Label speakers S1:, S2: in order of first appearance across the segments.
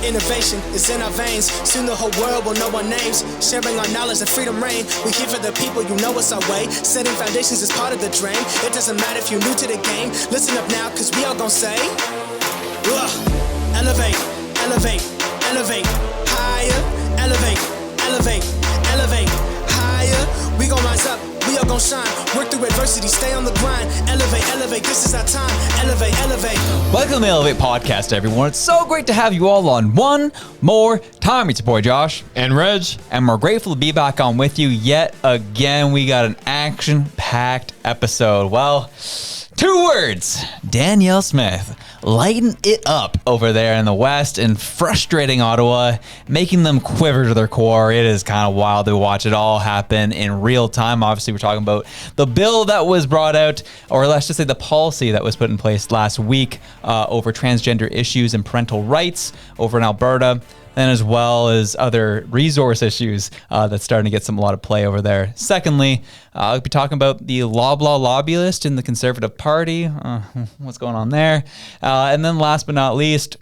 S1: Innovation is in our veins. Soon the whole world will know our names. Sharing our knowledge and freedom reign. We here for the people, you know it's our way. Setting foundations is part of the dream. It doesn't matter if you're new to the game. Listen up now, cause we all gon' say, elevate, elevate, elevate, higher, elevate, elevate, elevate, higher. We gon' rise up, we all gon' shine. Work through adversity, stay on the grind. Elevate, elevate, this is our time. Elevate, elevate.
S2: Welcome to the Elevate Podcast, everyone. It's so great to have you all on one more time. It's your boy Josh.
S3: And Reg.
S2: And we're grateful to be back on with you yet again. We got an action-packed episode. Well, 2 words. Danielle Smith. Lighten it up over there in the West and frustrating Ottawa, making them quiver to their core. It is kind of wild to watch it all happen in real time. Obviously, we're talking about the bill that was brought out, or let's just say the policy that was put in place last week over transgender issues and parental rights over in Alberta, and as well as other resource issues that's starting to get a lot of play over there. Secondly, I'll be talking about the Loblaw Lobbyist in the Conservative Party, what's going on there. And then last but not least,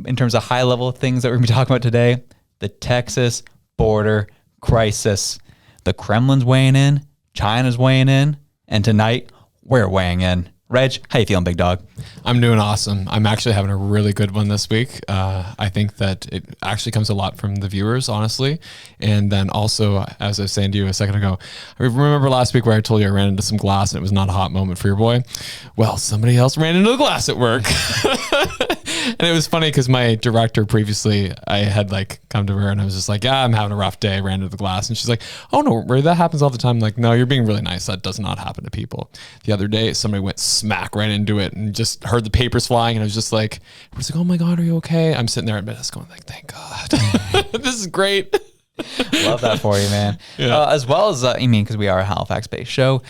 S2: in terms of high-level things that we're going to be talking about today, the Texas border crisis. The Kremlin's weighing in, China's weighing in, and tonight, we're weighing in. Reg, how you feeling, big dog?
S3: I'm doing awesome. I'm actually having a really good one this week. I think that it actually comes a lot from the viewers, honestly. And then also, as I was saying to you a second ago, I remember last week where I told you I ran into some glass and it was not a hot moment for your boy. Well, somebody else ran into the glass at work. And it was funny because my director previously, I had come to her and I was just like, yeah, I'm having a rough day. I ran into the glass. And she's like, oh no, that happens all the time. I'm like, no, you're being really nice. That does not happen to people. The other day, somebody went smack right into it and just heard the papers flying. And I was just like, oh my God, are you okay? I'm sitting there at my desk going thank God. This is great.
S2: Love that for you, man.
S3: Yeah.
S2: As well as, because we are a Halifax-based show,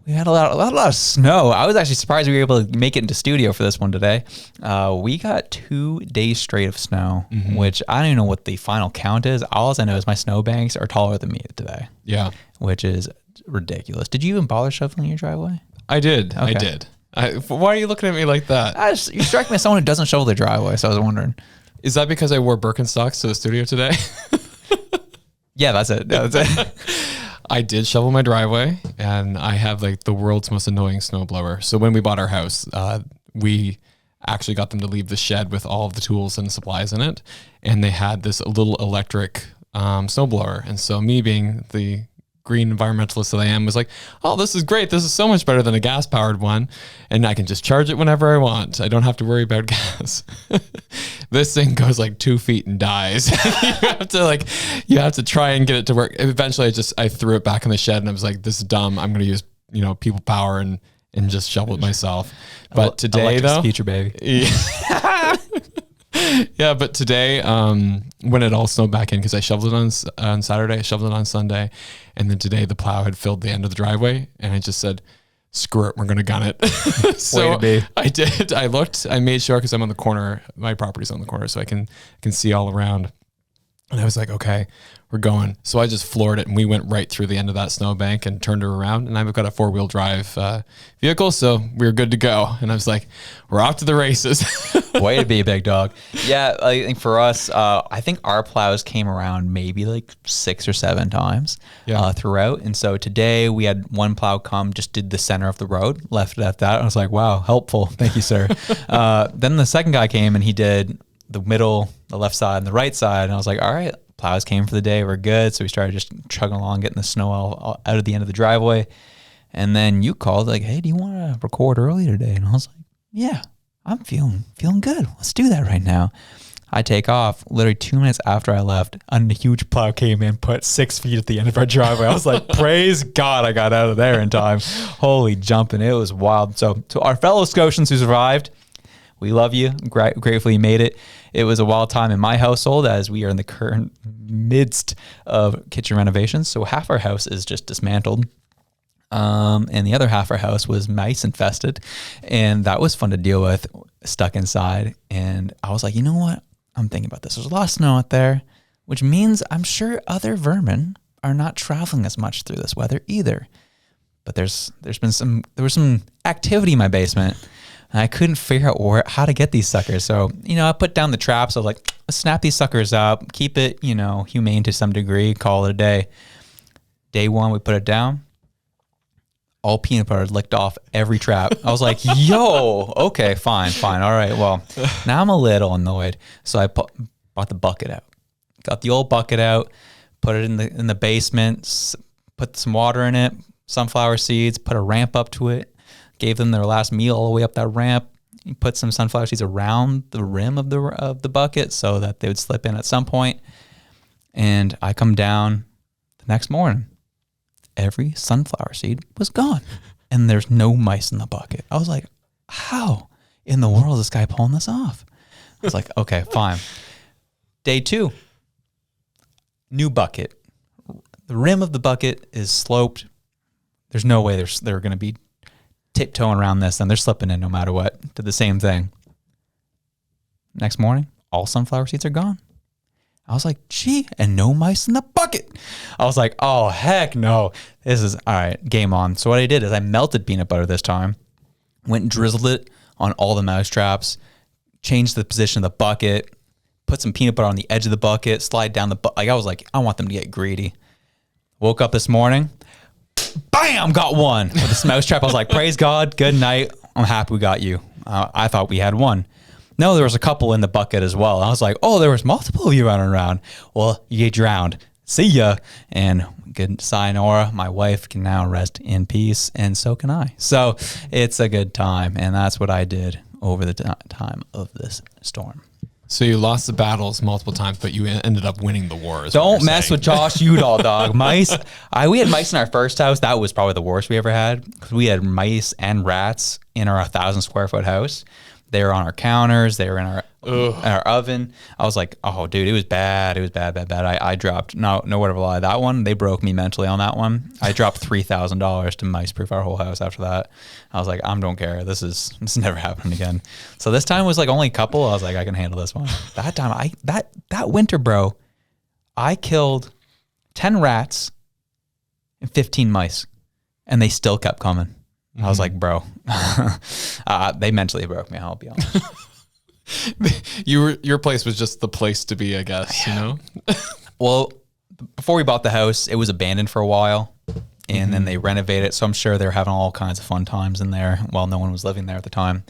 S2: we had a lot of snow. I was actually surprised we were able to make it into studio for this one today. We got 2 days straight of snow, which I don't even know what the final count is. All I know is my snowbanks are taller than me today.
S3: Yeah.
S2: Which is ridiculous. Did you even bother shoveling your driveway?
S3: I did.
S2: Okay.
S3: I did. Why are you looking at me like that?
S2: You strike me as someone who doesn't shovel their driveway, so I was wondering.
S3: Is that because I wore Birkenstocks to the studio today?
S2: Yeah, that's it. That's it.
S3: I did shovel my driveway, and I have the world's most annoying snowblower. So when we bought our house, we actually got them to leave the shed with all of the tools and supplies in it, and they had this little electric snowblower. And so me being the green environmentalist that I am was like, oh, this is great. This is so much better than a gas-powered one, and I can just charge it whenever I want. I don't have to worry about gas. This thing goes 2 feet and dies. you have to try and get it to work. Eventually, I threw it back in the shed, and I was like, this is dumb. I'm going to use people power and just shovel it myself. But today, though,
S2: future baby.
S3: Yeah. Yeah, but today, when it all snowed back in, because I shoveled it on Saturday, I shoveled it on Sunday, and then today the plow had filled the end of the driveway, and I just said, screw it, we're going to gun it. So I did. I looked, I made sure, because I'm on the corner, my property's on the corner, so I can see all around. And I was like, okay, we're going. So I just floored it, and we went right through the end of that snowbank and turned her around. And I've got a 4-wheel drive vehicle, so we were good to go. And I was like, we're off to the races.
S2: Way to be, big dog. Yeah, I think for us, I think our plows came around maybe 6 or 7 times throughout. And so today we had one plow come, just did the center of the road, left it at that. I was like, wow, helpful. Thank you, sir. Then the second guy came and he did the middle, the left side, and the right side. And I was like, all right, plows came for the day. We're good. So we started just chugging along, getting the snow all out of the end of the driveway. And then you called hey, do you want to record early today? And I was like, yeah, I'm feeling good. Let's do that right now. I take off. Literally 2 minutes after I left, a huge plow came in, put 6 feet at the end of our driveway. I was like, praise God, I got out of there in time. Holy jumping. It was wild. So to our fellow Scotians who survived, we love you. Gratefully you made it. It was a wild time in my household as we are in the current midst of kitchen renovations. So half our house is just dismantled. And the other half of our house was mice infested. And that was fun to deal with, stuck inside. And I was like, you know what? I'm thinking about this. There's a lot of snow out there, which means I'm sure other vermin are not traveling as much through this weather either. But there was some activity in my basement. And I couldn't figure out how to get these suckers. So, I put down the traps. I was like, snap these suckers up, keep it, humane to some degree, call it a day. Day one, we put it down. All peanut butter licked off every trap. I was like, yo, okay, fine. All right, well, now I'm a little annoyed. So I brought the bucket out. Got the old bucket out, put it in the basement, put some water in it, sunflower seeds, put a ramp up to it, gave them their last meal all the way up that ramp. You put some sunflower seeds around the rim of the bucket so that they would slip in at some point. And I come down the next morning. Every sunflower seed was gone. And there's no mice in the bucket. I was like, how in the world is this guy pulling this off? I was like, okay, fine. Day two, new bucket. The rim of the bucket is sloped. There's no way they're going to be tiptoeing around this, and they're slipping in no matter what. Did the same thing. Next morning, all sunflower seeds are gone. I was like, gee, and no mice in the bucket. I was like, oh, heck no. This is, all right, game on. So what I did is I melted peanut butter this time, went and drizzled it on all the mouse traps, changed the position of the bucket, put some peanut butter on the edge of the bucket, slide down the bucket. Like, I was like, I want them to get greedy. Woke up this morning, bam, got one. With this mouse trap, I was like, praise God, good night. I'm happy we got you. I thought we had one. No, there was a couple in the bucket as well. I was like, oh, there was multiple of you running around. Well, you get drowned. See ya. And good sayonara. My wife can now rest in peace, and so can I. So it's a good time, and that's what I did over the time of this storm.
S3: So you lost the battles multiple times, but you ended up winning the wars.
S2: Don't mess with Josh Udall, dog. Mice. We had mice in our first house. That was probably the worst we ever had, because we had mice and rats in our 1,000 square foot house. They were on our counters. They were in our oven. I was like, oh, dude, it was bad. It was bad. I dropped, no word of a lie. That one, they broke me mentally on that one. I dropped $3,000 to mice-proof our whole house after that. I was like, I don't care. This is never happening again. So this time was like only a couple. I was like, I can handle this one. That time, that winter, bro, I killed 10 rats and 15 mice, and they still kept coming. I was like, bro, they mentally broke me. I'll be honest.
S3: Your place was just the place to be, I guess,
S2: Well, before we bought the house, it was abandoned for a while, and then they renovated it. So I'm sure they're having all kinds of fun times in there while no one was living there at the time,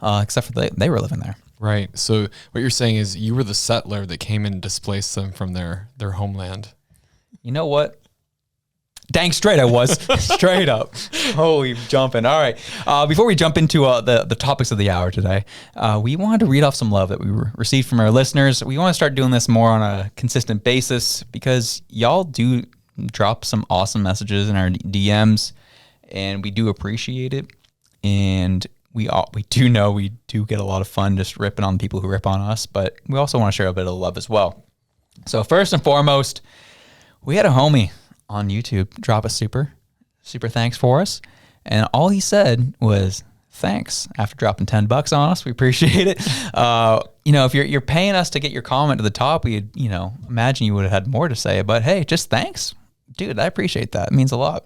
S2: except for they were living there.
S3: Right. So what you're saying is you were the settler that came in and displaced them from their homeland.
S2: You know what? Dang straight I was. Straight up. Holy jumping. All right. Before we jump into the topics of the hour today, we wanted to read off some love that we received from our listeners. We want to start doing this more on a consistent basis because y'all do drop some awesome messages in our DMs, and we do appreciate it. And we do know we do get a lot of fun just ripping on people who rip on us, but we also want to share a bit of love as well. So first and foremost, we had a homie on YouTube drop a super thanks for us, and all he said was thanks after dropping $10 on us. We appreciate it. If you're paying us to get your comment to the top, we'd imagine you would have had more to say, but hey, just thanks, dude. I appreciate that. It means a lot.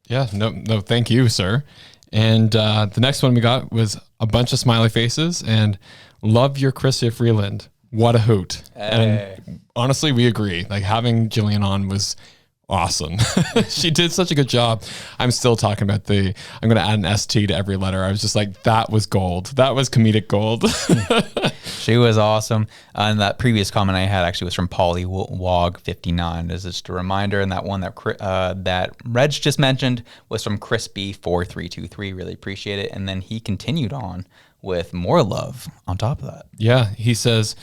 S3: Yeah, no, thank you, sir. And the next one we got was a bunch of smiley faces and love your Chrystia Freeland. What a hoot. Hey. And honestly, we agree. Like, having Jillian on was awesome. She did such a good job. I'm still talking about I'm going to add an ST to every letter. I was just like, that was gold. That was comedic gold.
S2: She was awesome. And that previous comment I had actually was from Pollywog59. This is just a reminder. And that one that Reg just mentioned was from Crispy4323. Really appreciate it. And then he continued on with more love on top of that.
S3: Yeah. He says,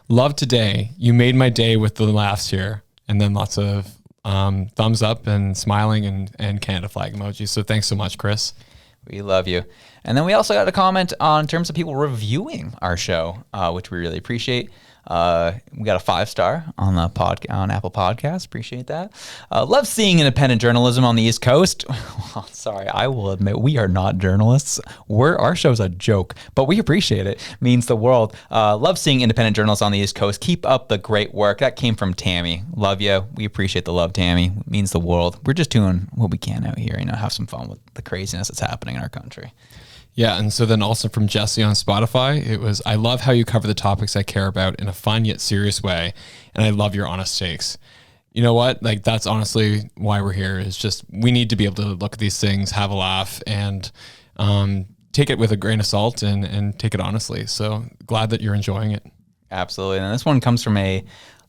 S3: love today. You made my day with the laughs here. And then lots of thumbs up and smiling and Canada flag emojis. So thanks so much, Chris.
S2: We love you. And then we also got a comment on terms of people reviewing our show, which we really appreciate. We got a 5-star on the on Apple Podcasts. Appreciate that. Love seeing independent journalism on the East Coast. Well, sorry, I will admit we are not journalists. Our show's a joke, but we appreciate it. Means the world. Love seeing independent journalists on the East Coast. Keep up the great work. That came from Tammy. Love you. We appreciate the love, Tammy. It means the world. We're just doing what we can out here. Have some fun with the craziness that's happening in our country.
S3: Yeah, and so then also from Jesse on Spotify, it was, I love how you cover the topics I care about in a fun yet serious way, and I love your honest takes. You know what? Like, that's honestly why we're here, is just we need to be able to look at these things, have a laugh, and take it with a grain of salt and take it honestly. So glad that you're enjoying it.
S2: Absolutely. And this one comes from a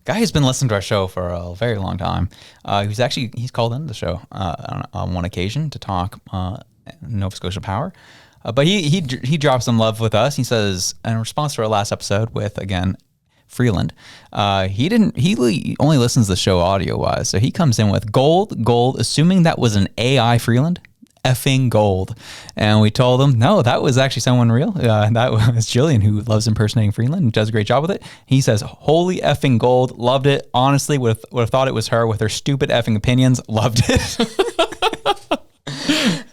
S2: guy who's been listening to our show for a very long time. He's called into the show on one occasion to talk Nova Scotia Power. But he dropped some love with us. He says, in response to our last episode with, again, Freeland, he only listens to the show audio wise. So he comes in with gold, assuming that was an AI Freeland, effing gold. And we told him, no, that was actually someone real. That was Jillian, who loves impersonating Freeland and does a great job with it. He says, holy effing gold, loved it. Honestly, would have thought it was her with her stupid effing opinions. Loved it.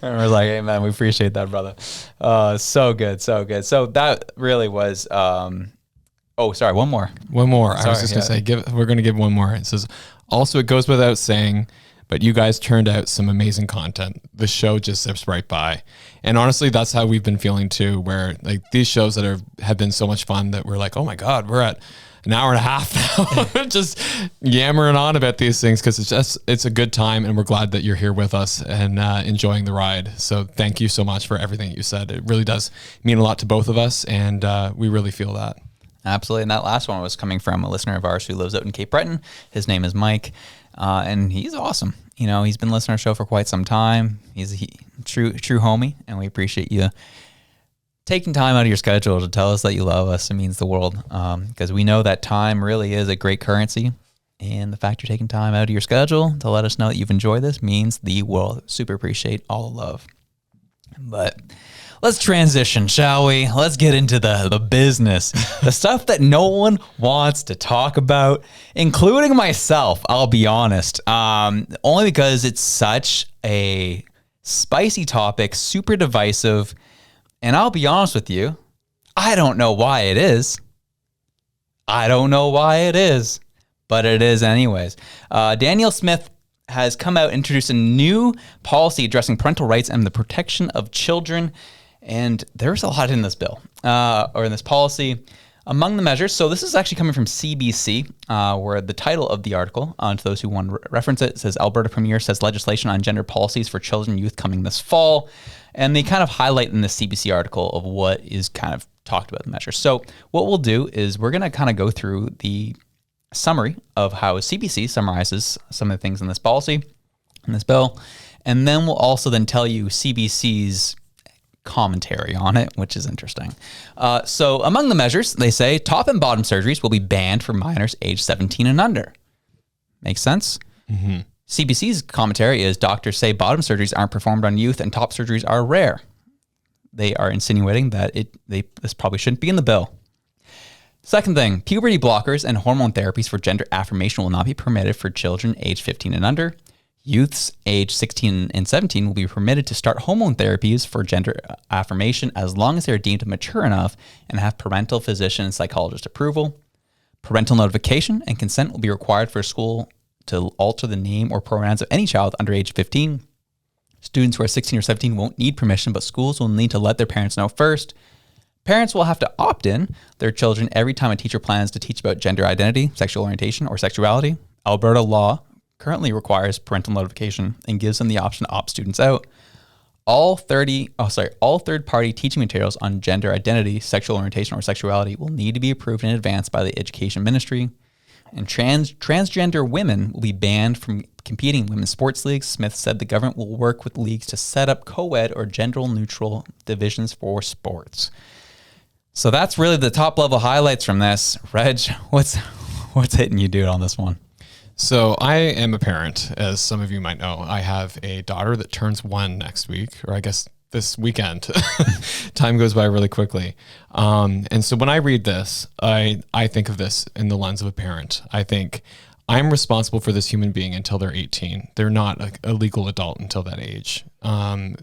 S2: And we're like, hey man, we appreciate that, brother. So good. So that really was, sorry, one more.
S3: Sorry, I was just going to say, we're going to give one more. It says, also, it goes without saying, but you guys turned out some amazing content. The show just zips right by. And honestly, that's how we've been feeling too, where like these shows that have been so much fun that we're like, oh my God, we're at an hour and a half now, just yammering on about these things, because it's a good time, and we're glad that you're here with us and enjoying the ride. So thank you so much for everything that you said. It really does mean a lot to both of us, and we really feel that.
S2: Absolutely. And that last one was coming from a listener of ours who lives out in Cape Breton. His name is Mike, and he's awesome. You know, he's been listening to our show for quite some time. He's a true homie, and we appreciate you taking time out of your schedule to tell us that you love us. It means the world, because we know that time really is a great currency, and the fact you're taking time out of your schedule to let us know that you've enjoyed this means the world. Super appreciate all the love. But let's transition, shall we? Let's get into the business, the stuff that no one wants to talk about, including myself, I'll be honest, only because it's such a spicy topic, super divisive. And I'll be honest with you, I don't know why it is. But it is anyways. Danielle Smith has come out and introduced a new policy addressing parental rights and the protection of children. And there's a lot in this bill, or in this policy. Among the measures, so this is actually coming from CBC, where the title of the article, to those who want to reference it, says Alberta Premier says legislation on gender policies for children and youth coming this fall. And they kind of highlight in the CBC article of what is kind of talked about the measure. So what we'll do is we're going to kind of go through the summary of how CBC summarizes some of the things in this policy, in this bill. And then we'll also then tell you CBC's commentary on it, which is interesting. So among the measures, they say top and bottom surgeries will be banned for minors aged 17 and under. Makes sense? Mm-hmm. CBC's commentary is doctors say bottom surgeries aren't performed on youth and top surgeries are rare. They are insinuating that this probably shouldn't be in the bill. Second thing, puberty blockers and hormone therapies for gender affirmation will not be permitted for children aged 15 and under. Youths aged 16 and 17 will be permitted to start hormone therapies for gender affirmation as long as they are deemed mature enough and have parental, physician, and psychologist approval. Parental notification and consent will be required for a school to alter the name or pronouns of any child under age 15. Students who are 16 or 17 won't need permission, but schools will need to let their parents know first. Parents will have to opt in their children every time a teacher plans to teach about gender identity, sexual orientation, or sexuality. Alberta law currently requires parental notification and gives them the option to opt students out. All third-party teaching materials on gender identity, sexual orientation, or sexuality will need to be approved in advance by the Education Ministry. And transgender women will be banned from competing in women's sports leagues. Smith said the government will work with leagues to set up co-ed or gender-neutral divisions for sports. So that's really the top-level highlights from this. Reg, what's hitting you, dude, on this one?
S3: So I am a parent, as some of you might know. I have a daughter that turns 1 next week, or I guess this weekend. Time goes by really quickly. And so when I read this, I think of this in the lens of a parent. I think I'm responsible for this human being until they're 18. They're not a legal adult until that age.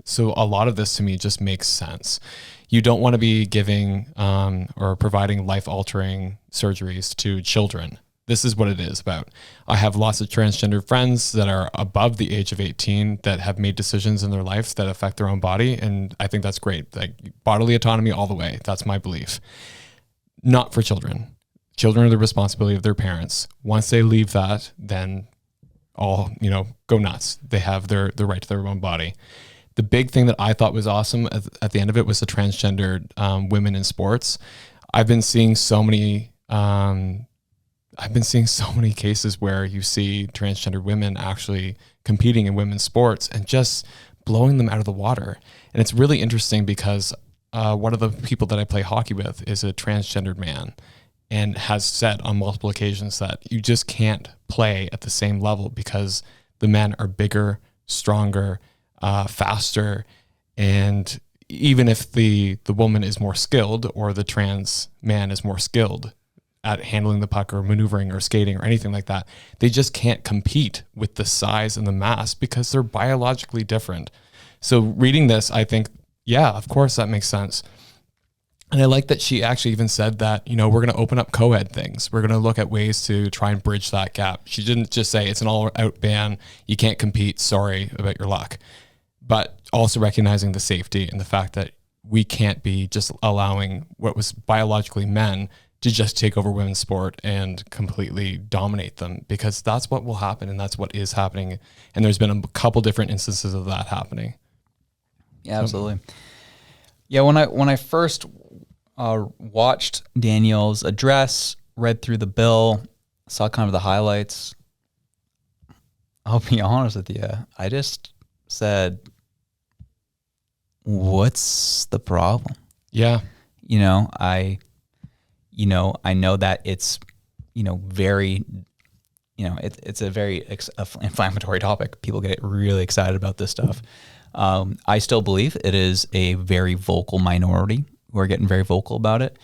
S3: So a lot of this to me just makes sense. You don't want to be giving or providing life-altering surgeries to children This is what it is about. I have lots of transgender friends that are above the age of 18 that have made decisions in their life that affect their own body. And I think that's great. Like bodily autonomy all the way. That's my belief. Not for children. Children are the responsibility of their parents. Once they leave that, then all, go nuts. They have their right to their own body. The big thing that I thought was awesome at the end of it was the transgendered women in sports. I've been seeing so many cases where you see transgender women actually competing in women's sports and just blowing them out of the water. And it's really interesting because one of the people that I play hockey with is a transgendered man and has said on multiple occasions that you just can't play at the same level because the men are bigger, stronger, faster. And even if the woman is more skilled or the trans man is more skilled at handling the puck or maneuvering or skating or anything like that, they just can't compete with the size and the mass because they're biologically different. So reading this, I think, yeah, of course that makes sense. And I like that she actually even said that, we're going to open up co-ed things. We're going to look at ways to try and bridge that gap. She didn't just say it's an all-out ban. You can't compete. Sorry about your luck. But also recognizing the safety and the fact that we can't be just allowing what was biologically men to just take over women's sport and completely dominate them, because that's what will happen and that's what is happening. And there's been a couple different instances of that happening.
S2: Yeah, absolutely. Yeah, when I first watched Danielle's address, read through the bill, saw kind of the highlights, I'll be honest with you, I just said, what's the problem?
S3: Yeah.
S2: I know that it's, very, it's a very inflammatory topic. People get really excited about this stuff. I still believe it is a very vocal minority who are getting very vocal about it.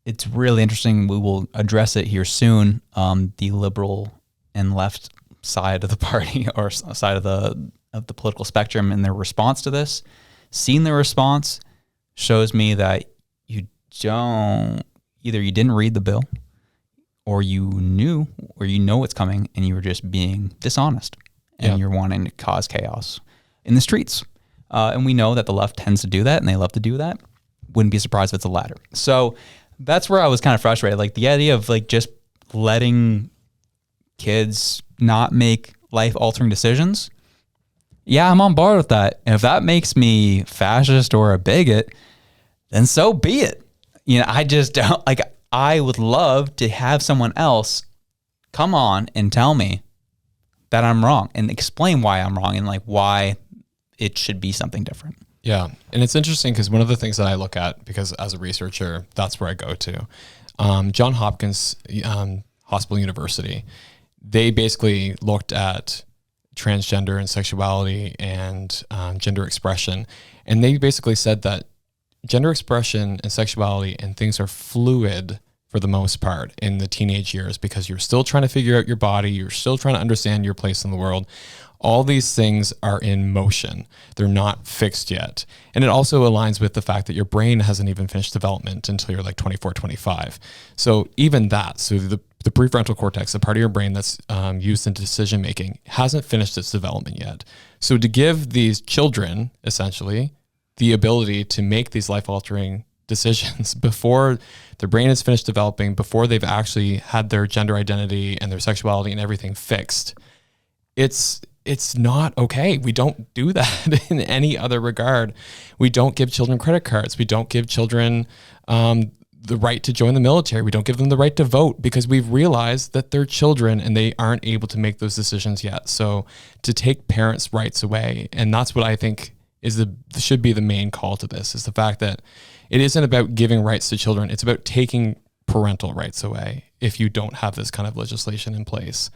S2: It's really interesting. We will address it here soon. The liberal and left side of the party or side of the political spectrum and their response to this. Seeing the response shows me that either you didn't read the bill or you know what's coming and you were just being dishonest and you're wanting to cause chaos in the streets. And we know that the left tends to do that and they love to do that. Wouldn't be surprised if it's the latter. So that's where I was kind of frustrated. Like the idea of like just letting kids not make life altering decisions. Yeah, I'm on board with that. And if that makes me fascist or a bigot, then so be it. I just don't I would love to have someone else come on and tell me that I'm wrong and explain why I'm wrong and like why it should be something different.
S3: Yeah. And it's interesting because one of the things that I look at, because as a researcher, that's where I go to, Johns Hopkins Hospital University, they basically looked at transgender and sexuality and gender expression. And they basically said that gender expression and sexuality and things are fluid for the most part in the teenage years because you're still trying to figure out your body. You're still trying to understand your place in the world. All these things are in motion. They're not fixed yet. And it also aligns with the fact that your brain hasn't even finished development until you're like 24, 25. So even that, so the prefrontal cortex, the part of your brain that's used in decision-making, hasn't finished its development yet. So to give these children, essentially, the ability to make these life-altering decisions before their brain is finished developing, before they've actually had their gender identity and their sexuality and everything fixed, it's not okay. We don't do that in any other regard. We don't give children credit cards. We don't give children the right to join the military. We don't give them the right to vote because we've realized that they're children and they aren't able to make those decisions yet. So to take parents' rights away, and that's what I think should be the main call to this, is the fact that it isn't about giving rights to children. It's about taking parental rights away if you don't have this kind of legislation in place.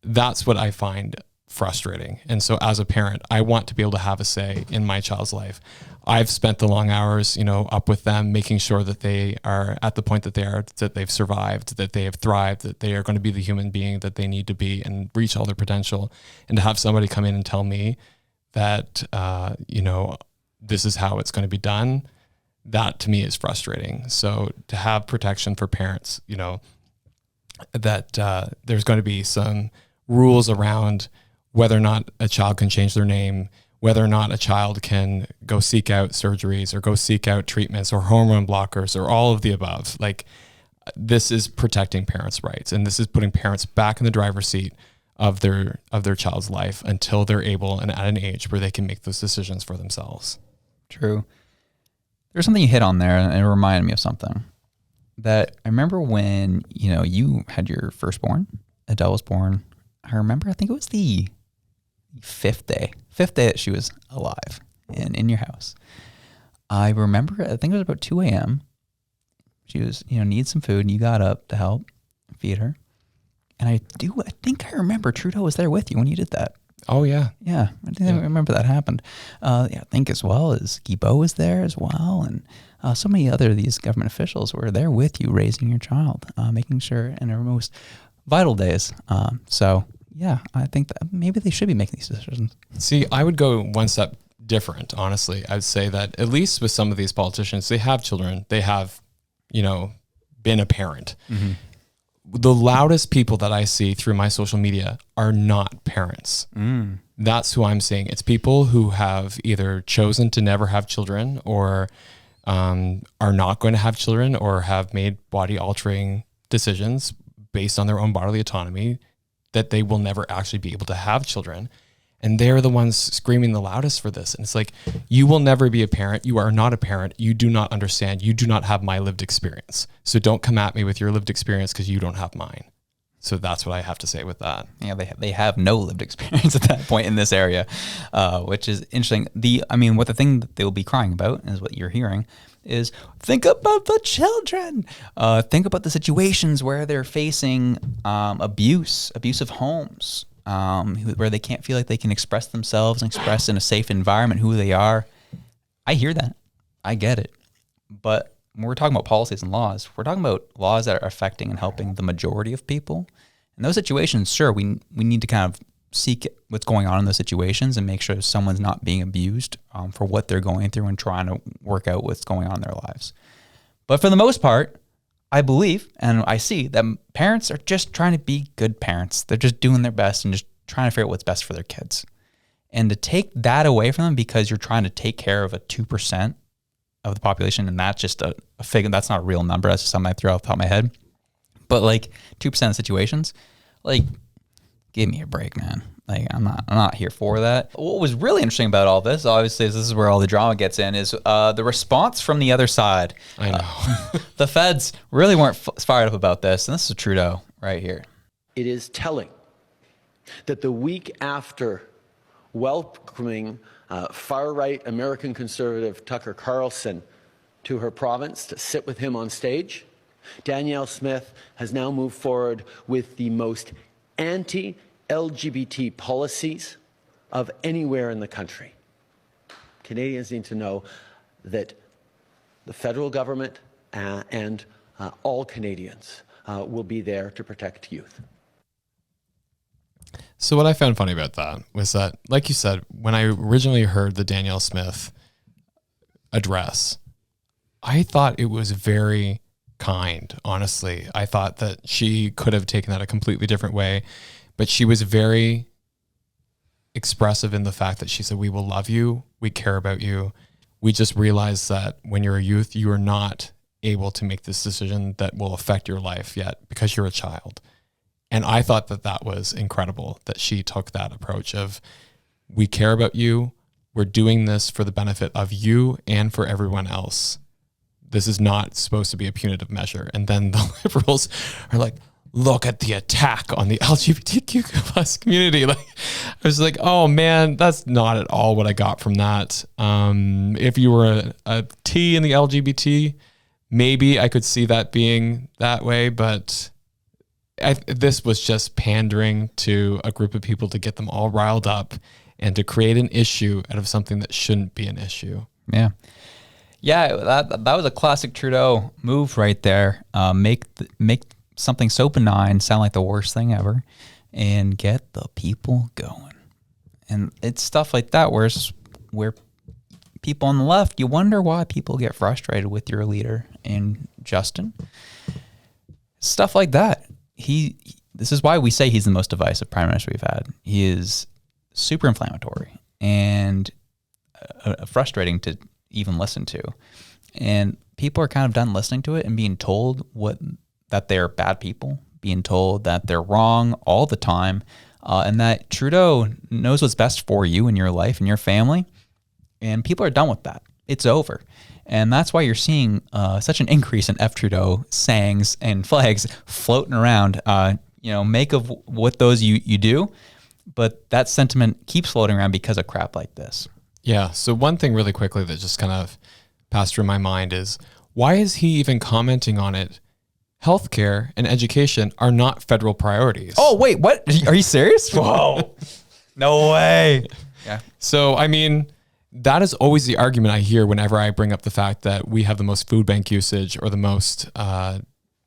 S3: That's what I find frustrating. And so as a parent, I want to be able to have a say in my child's life. I've spent the long hours, up with them, making sure that they are at the point that that they've survived, that they have thrived, that they are going to be the human being that they need to be and reach all their potential. And to have somebody come in and tell me that, this is how it's going to be done, that to me is frustrating. So to have protection for parents, that there's going to be some rules around whether or not a child can change their name, whether or not a child can go seek out surgeries or go seek out treatments or hormone blockers or all of the above. Like, this is protecting parents' rights, and this is putting parents back in the driver's seat of their child's life until they're able and at an age where they can make those decisions for themselves.
S2: True. There's something you hit on there, and it reminded me of something that I remember when, you had your firstborn, Adele was born. I remember, I think it was the fifth day that she was alive and in your house. I remember, I think it was about 2 a.m. She was, needed some food, and you got up to help feed her. And I think I remember Trudeau was there with you when you did that.
S3: Oh, yeah.
S2: Yeah, I remember that happened. I think as well as Guilbeault was there as well. And so many other of these government officials were there with you raising your child, making sure in her most vital days. So, yeah, I think that maybe they should be making these decisions.
S3: See, I would go one step different, honestly. I'd say that at least with some of these politicians, they have children. They have, been a parent. Mm-hmm. The loudest people that I see through my social media are not parents. That's who I'm seeing. It's people who have either chosen to never have children or are not going to have children or have made body altering decisions based on their own bodily autonomy that they will never actually be able to have children. And they're the ones screaming the loudest for this. And it's like, you will never be a parent. You are not a parent. You do not understand. You do not have my lived experience. So don't come at me with your lived experience because you don't have mine. So that's what I have to say with that.
S2: Yeah, they have no lived experience at that point in this area, which is interesting. What the thing that they'll be crying about is what you're hearing is, think about the children. Think about the situations where they're facing abusive homes, where they can't feel like they can express themselves and express in a safe environment who they are. I hear that. I get it. But when we're talking about policies and laws, we're talking about laws that are affecting and helping the majority of people. In those situations, sure, we need to kind of seek what's going on in those situations and make sure someone's not being abused for what they're going through and trying to work out what's going on in their lives. But for the most part, I believe and I see that parents are just trying to be good parents. They're just doing their best and just trying to figure out what's best for their kids. And to take that away from them because you're trying to take care of a 2% of the population, and that's just a figure, that's not a real number, that's just something I threw off the top of my head. But like 2% of situations, like, give me a break, man. Like, I'm not here for that. What was really interesting about all this, obviously, is this is where all the drama gets in, is the response from the other side.
S3: I know.
S2: The feds really weren't fired up about this, and this is Trudeau right here.
S4: It is telling that the week after welcoming far-right American conservative Tucker Carlson to her province to sit with him on stage, Danielle Smith has now moved forward with the most anti-LGBT policies of anywhere in the country. Canadians need to know that the federal government and all Canadians will be there to protect youth.
S3: So what I found funny about that was that, like you said, when I originally heard the Danielle Smith address, I thought it was very kind, honestly. I thought that she could have taken that a completely different way, but she was very expressive in the fact that she said, we will love you, we care about you. We just realize that when you're a youth, you are not able to make this decision that will affect your life yet because you're a child. And I thought that that was incredible that she took that approach of, we care about you. We're doing this for the benefit of you and for everyone else. This is not supposed to be a punitive measure. And then the Liberals are like, look at the attack on the LGBTQ plus community. Like, I was like, oh man, that's not at all what I got from that. If you were a T in the LGBT, maybe I could see that being that way, but this was just pandering to a group of people to get them all riled up and to create an issue out of something that shouldn't be an issue.
S2: Yeah. Yeah, that was a classic Trudeau move right there. Make something so benign sound like the worst thing ever and get the people going. And it's stuff like that where people on the left, you wonder why people get frustrated with your leader and Justin. Stuff like that. this is why we say he's the most divisive prime minister we've had. He is super inflammatory and frustrating to even listen to. And people are kind of done listening to it and being told that they're bad people, being told that they're wrong all the time, and that Trudeau knows what's best for you and your life and your family. And people are done with that. It's over. And that's why you're seeing such an increase in F. Trudeau sayings and flags floating around. Make of what those you do. But that sentiment keeps floating around because of crap like this.
S3: Yeah. So one thing really quickly that just kind of passed through my mind is, why is he even commenting on it? Healthcare and education are not federal priorities.
S2: Oh, wait, what? Are you serious? Whoa. No way. Yeah.
S3: So, I mean, that is always the argument I hear whenever I bring up the fact that we have the most food bank usage or the most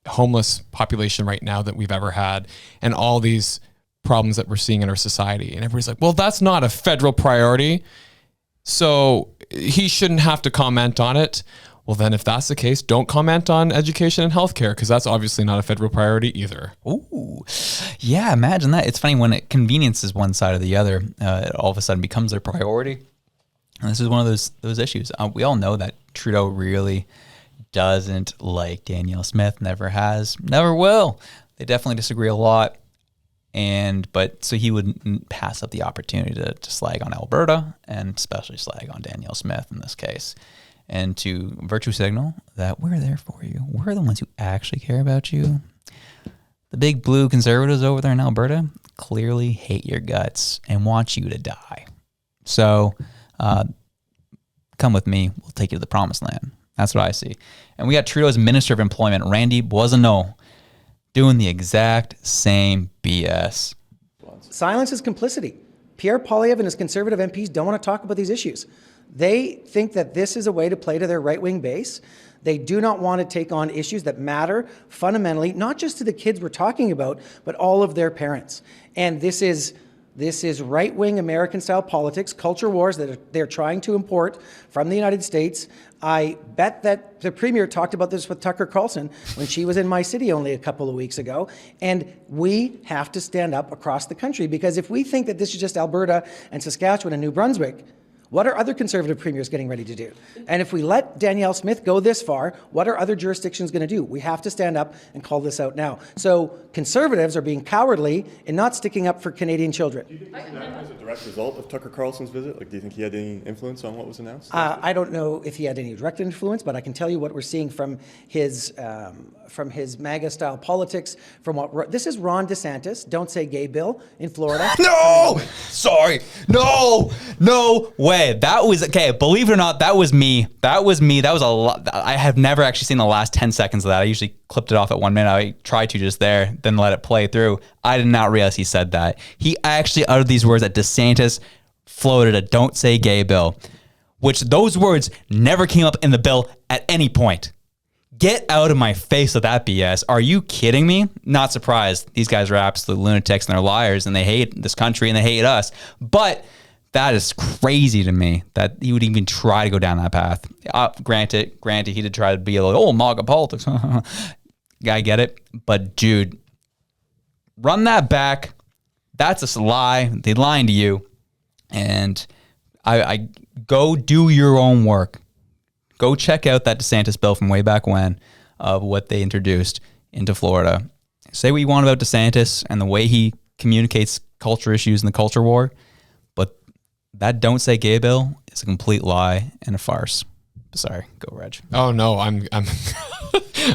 S3: homeless population right now that we've ever had, and all these problems that we're seeing in our society. And everybody's like, well, that's not a federal priority, so he shouldn't have to comment on it. Well, then if that's the case, don't comment on education and healthcare, because that's obviously not a federal priority either.
S2: Ooh, yeah, imagine that. It's funny when it conveniences one side or the other, it all of a sudden becomes their priority. And this is one of those issues. We all know that Trudeau really doesn't like Danielle Smith, never has, never will. They definitely disagree a lot. But so he wouldn't pass up the opportunity to slag on Alberta, and especially slag on Danielle Smith in this case, and to virtue signal that we're there for you. We're the ones who actually care about you. The big blue conservatives over there in Alberta clearly hate your guts and want you to die. So come with me. We'll take you to the promised land. That's what I see. And we got Trudeau's Minister of Employment, Randy Boissonnault, doing the exact same BS.
S5: Silence is complicity. Pierre Poilievre and his Conservative MPs don't want to talk about these issues. They think that this is a way to play to their right-wing base. They do not want to take on issues that matter fundamentally, not just to the kids we're talking about, but all of their parents. And this is right-wing American-style politics, culture wars that they're trying to import from the United States. I bet that the Premier talked about this with Tucker Carlson when she was in my city only a couple of weeks ago. And we have to stand up across the country, because if we think that this is just Alberta and Saskatchewan and New Brunswick, what are other Conservative premiers getting ready to do? And if we let Danielle Smith go this far, what are other jurisdictions going to do? We have to stand up and call this out now. So Conservatives are being cowardly in not sticking up for Canadian children.
S6: Do you think that was a direct result of Tucker Carlson's visit? Like, do you think he had any influence on what was announced?
S5: I don't know if he had any direct influence, but I can tell you what we're seeing from his MAGA-style politics. This is Ron DeSantis, Don't Say Gay bill in Florida.
S2: No! Sorry. No way. That was, okay, believe it or not, that was me. That was a lot. I have never actually seen the last 10 seconds of that. I usually clipped it off at 1 minute. I tried to just there, then let it play through. I did not realize he said that. He actually uttered these words that DeSantis floated a Don't Say Gay bill, which those words never came up in the bill at any point. Get out of my face with that BS. Are you kidding me? Not surprised. These guys are absolute lunatics and they're liars, and they hate this country and they hate us. But that is crazy to me that he would even try to go down that path. Granted, he did try to be like, oh, MAGA politics. I get it. But dude, run that back. That's a lie. They lying to you. And I go do your own work. Go check out that DeSantis bill from way back when, of what they introduced into Florida. Say what you want about DeSantis and the way he communicates culture issues in the culture war, but that Don't Say Gay bill is a complete lie and a farce. Sorry, go Reg.
S3: Oh no, I'm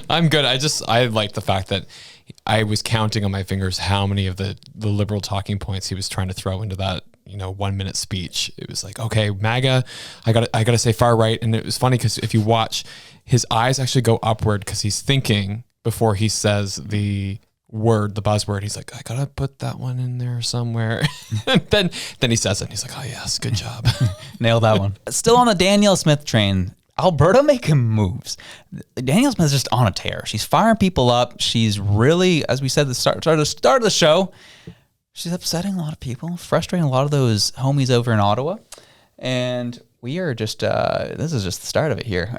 S3: I'm good. I like the fact that I was counting on my fingers how many of the liberal talking points he was trying to throw into that 1 minute speech. It was like, okay, MAGA, I gotta say far right. And it was funny because if you watch, his eyes actually go upward because he's thinking before he says the buzzword. He's like, I gotta put that one in there somewhere. And then he says it and he's like, oh yes, good job.
S2: Nailed that one. Still on the Danielle Smith train. Alberta making moves. Danielle Smith is just on a tear. She's firing people up. She's really, as we said at the start of the show, she's upsetting a lot of people, frustrating a lot of those homies over in Ottawa. And we are just, this is just the start of it here.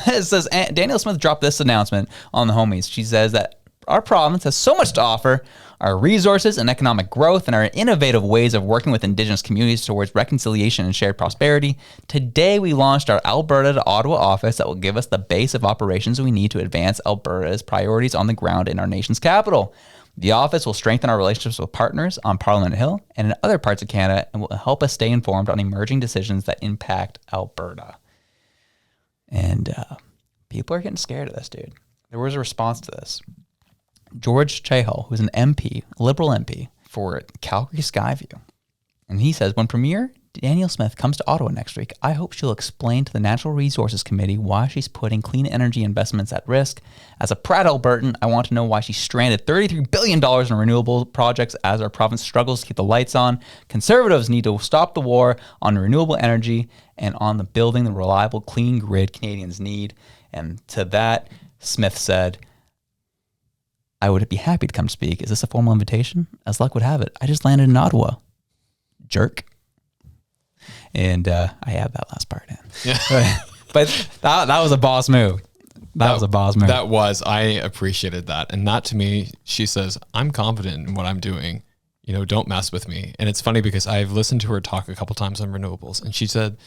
S2: It says, Danielle Smith dropped this announcement on the homies. She says that our province has so much to offer. Our resources and economic growth and our innovative ways of working with Indigenous communities towards reconciliation and shared prosperity. Today, we launched our Alberta to Ottawa office that will give us the base of operations we need to advance Alberta's priorities on the ground in our nation's capital. The office will strengthen our relationships with partners on Parliament Hill and in other parts of Canada and will help us stay informed on emerging decisions that impact Alberta. And people are getting scared of this, dude. There was a response to this. George Chahal, who's an MP, Liberal MP for Calgary Skyview. And he says, when Premier Danielle Smith comes to Ottawa next week, I hope she'll explain to the Natural Resources Committee why she's putting clean energy investments at risk. As a proud Albertan, I want to know why she stranded $33 billion in renewable projects as our province struggles to keep the lights on. Conservatives need to stop the war on renewable energy and on the building the reliable, clean grid Canadians need. And to that, Smith said, I would be happy to come speak. Is this a formal invitation? As luck would have it, I just landed in Ottawa. Jerk. And I have that last part in. Yeah. but that was a boss move. That was a boss move.
S3: That was. I appreciated that. And that to me, she says, I'm confident in what I'm doing. You know, don't mess with me. And it's funny because I've listened to her talk a couple times on renewables. And she said,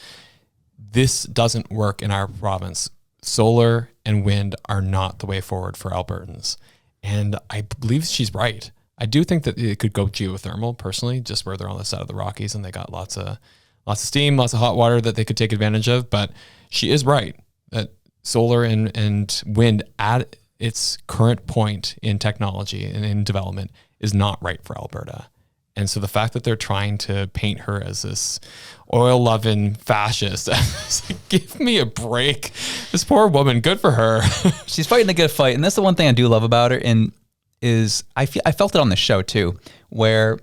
S3: this doesn't work in our province. Solar and wind are not the way forward for Albertans. And I believe she's right. I do think that it could go geothermal personally, just where they're on the side of the Rockies and they got lots of steam, lots of hot water that they could take advantage of. But she is right that solar and wind at its current point in technology and in development is not right for Alberta. And so the fact that they're trying to paint her as this oil-loving fascist, give me a break. This poor woman, good for her.
S2: She's fighting the good fight. And that's the one thing I do love about her. And is I felt it on the show too, where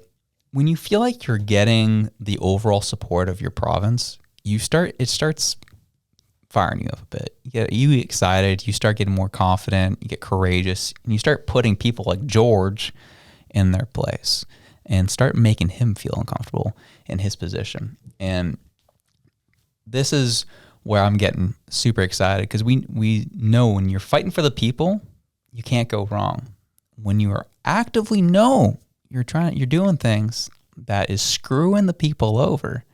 S2: when you feel like you're getting the overall support of your province, it starts firing you up a bit. You get excited, you start getting more confident, you get courageous, and you start putting people like George in their place and start making him feel uncomfortable in his position. And this is where I'm getting super excited because we know when you're fighting for the people, you can't go wrong. When you are actively you're doing things that is screwing the people over,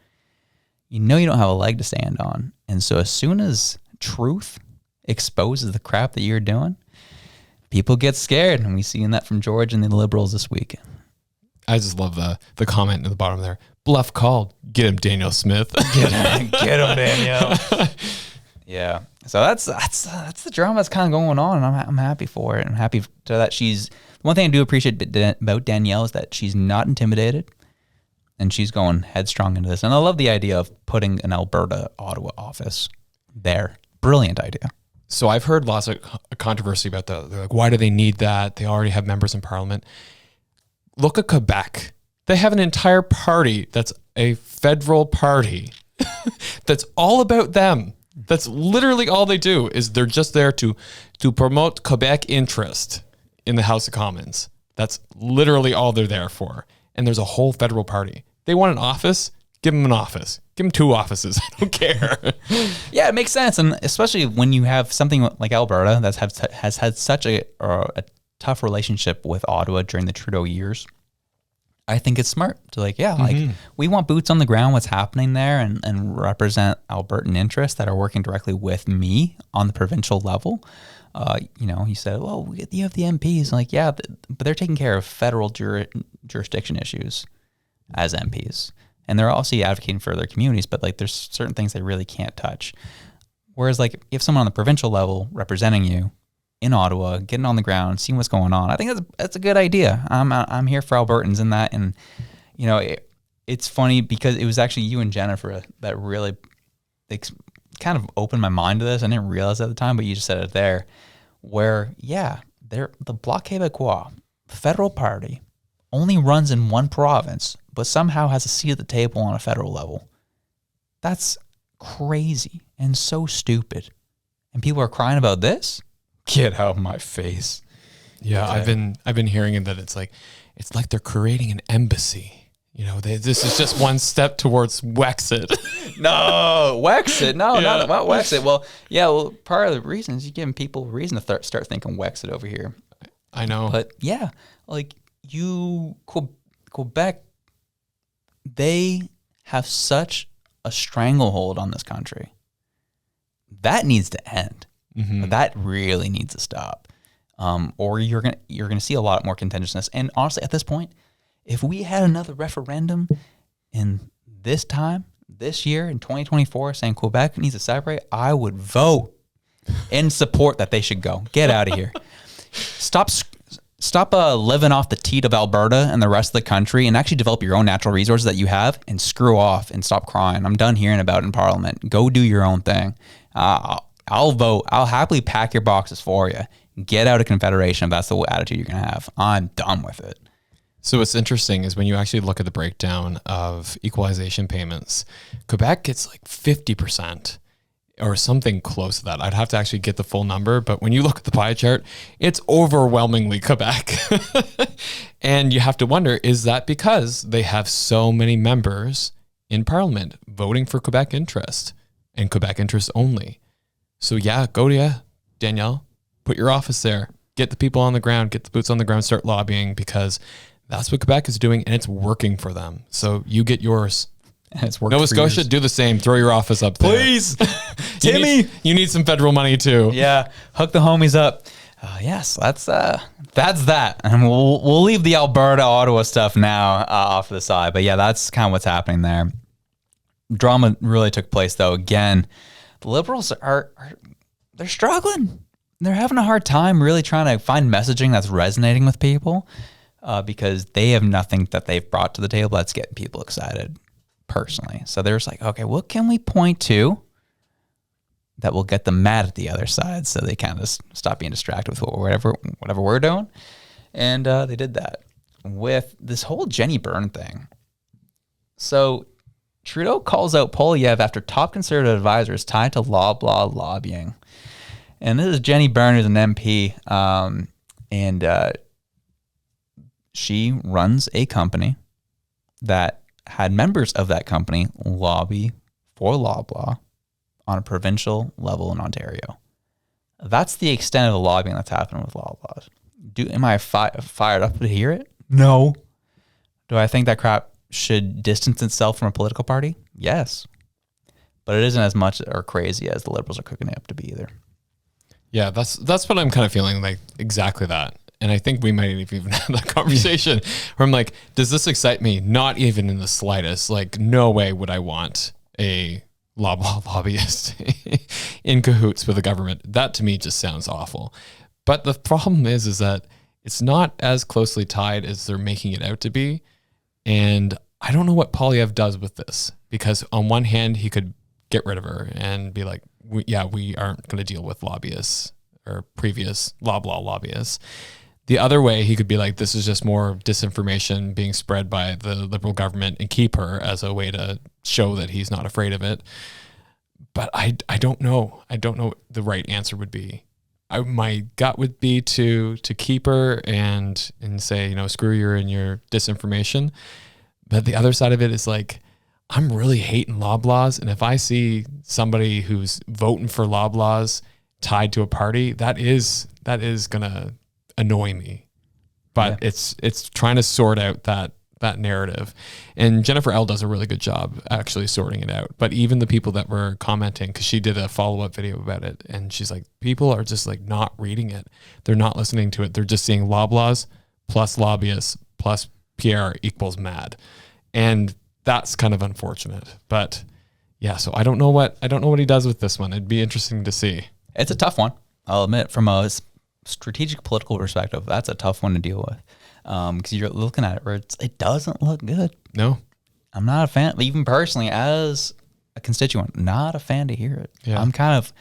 S2: you know you don't have a leg to stand on. And so as soon as truth exposes the crap that you're doing, people get scared. And we seen that from George and the Liberals this week.
S3: I just love the comment at the bottom there. Bluff called. Get him, Danielle Smith.
S2: Get him, Danielle. Yeah. So that's the drama that's kind of going on, and I'm happy for it. I'm happy that she's. One thing I do appreciate about Danielle is that she's not intimidated, and she's going headstrong into this. And I love the idea of putting an Alberta Ottawa office there. Brilliant idea.
S3: So I've heard lots of controversy about that. They're like, why do they need that? They already have members in Parliament. Look at Quebec. They have an entire party that's a federal party that's all about them. That's literally all they do is they're just there to promote Quebec interest in the House of Commons. That's literally all they're there for. And there's a whole federal party. They want an office, give them an office. Give them 2 offices. I don't care.
S2: Yeah, it makes sense. And especially when you have something like Alberta that has had such a tough relationship with Ottawa during the Trudeau years. I think it's smart to we want boots on the ground, what's happening there and represent Albertan interests that are working directly with me on the provincial level. He said, well, you have the MPs. Like, yeah, but they're taking care of federal jurisdiction issues as MPs. And they're also advocating for their communities, but like there's certain things they really can't touch. Whereas like if someone on the provincial level representing you in Ottawa, getting on the ground, seeing what's going on, I think that's a good idea. I'm here for Albertans in that. And, it's funny because it was actually you and Jennifer that really kind of opened my mind to this. I didn't realize at the time, but you just said it there where, they're the Bloc Québécois federal party only runs in one province, but somehow has a seat at the table on a federal level. That's crazy and so stupid. And people are crying about this? Get out of my face.
S3: Yeah, okay. I've been hearing that it's like they're creating an embassy. This is just one step towards Wexit.
S2: No, Wexit. No, not about Wexit. Well, part of the reason is you're giving people a reason to start thinking Wexit over here.
S3: I know.
S2: But yeah, like Quebec, they have such a stranglehold on this country. That needs to end. That really needs to stop. Or you're gonna see a lot more contentiousness. And honestly, at this point, if we had another referendum in this year in 2024, saying Quebec needs to separate, I would vote in support that they should go. Get out of here. Stop living off the teat of Alberta and the rest of the country, and actually develop your own natural resources that you have, and screw off and stop crying. I'm done hearing about it in Parliament. Go do your own thing. I'll vote. I'll happily pack your boxes for you. Get out of Confederation if that's the attitude you're going to have. I'm done with it.
S3: So what's interesting is when you actually look at the breakdown of equalization payments, Quebec gets like 50% or something close to that. I'd have to actually get the full number, but when you look at the pie chart, it's overwhelmingly Quebec. And you have to wonder, is that because they have so many members in Parliament voting for Quebec interest and Quebec interest only? So yeah, go to Danielle, put your office there, get the people on the ground, get the boots on the ground, start lobbying, because that's what Quebec is doing, and it's working for them. So you get yours.
S2: And it's worked
S3: Nova
S2: for
S3: Scotia,
S2: years.
S3: do the same. Throw your office up there.
S2: Please.
S3: Timmy. You need some federal money too.
S2: Yeah, hook the homies up. Yes, that's that, and we'll leave the Alberta, Ottawa stuff now off to the side. But yeah, that's kind of what's happening there. Drama really took place though. Again, the Liberals they're struggling. They're having a hard time really trying to find messaging that's resonating with people because they have nothing that they've brought to the table that's getting people excited personally. So they're just like, okay, what can we point to that will get them mad at the other side so they kind of stop being distracted with whatever we're doing? And they did that with this whole Jenny Byrne thing. So Trudeau calls out Poilievre after top Conservative advisors tied to Loblaw Lobbying. And this is Jenny Byrne, who's an MP, and she runs a company that had members of that company lobby for Loblaw on a provincial level in Ontario. That's the extent of the lobbying that's happening with Loblaws. Am I fired up to hear it? No. Do I think that crap should distance itself from a political party? Yes. But it isn't as much or crazy as the Liberals are cooking it up to be either.
S3: Yeah, that's what I'm kind of feeling, like exactly that. And I think we might have even had that conversation where I'm like, does this excite me? Not even in the slightest. Like, no way would I want a Loblaw lobbyist in cahoots with the government. That to me just sounds awful. But the problem is that it's not as closely tied as they're making it out to be. And I don't know what Poilievre does with this, because on one hand, he could get rid of her and be like, we aren't going to deal with lobbyists or previous Loblaw lobbyists. The other way, he could be like, this is just more disinformation being spread by the Liberal government and keep her as a way to show that he's not afraid of it. But I don't know. I don't know what the right answer would be. My gut would be to keep her and say, screw you and your disinformation. But the other side of it is like, I'm really hating Loblaws. And if I see somebody who's voting for Loblaws tied to a party, that is going to annoy me. But yeah, it's trying to sort out that narrative. And Jennifer L does a really good job actually sorting it out. But even the people that were commenting, because she did a follow-up video about it, and she's like, people are just like not reading it. They're not listening to it. They're just seeing Loblaws plus lobbyists plus Pierre equals mad. And that's kind of unfortunate. But yeah, so I don't know what he does with this one. It'd be interesting to see.
S2: It's a tough one, I'll admit. From a strategic political perspective, that's a tough one to deal with. Because you're looking at it where it doesn't look good.
S3: No.
S2: I'm not a fan, even personally, as a constituent, not a fan to hear it.
S3: Yeah.
S2: I'm kind of,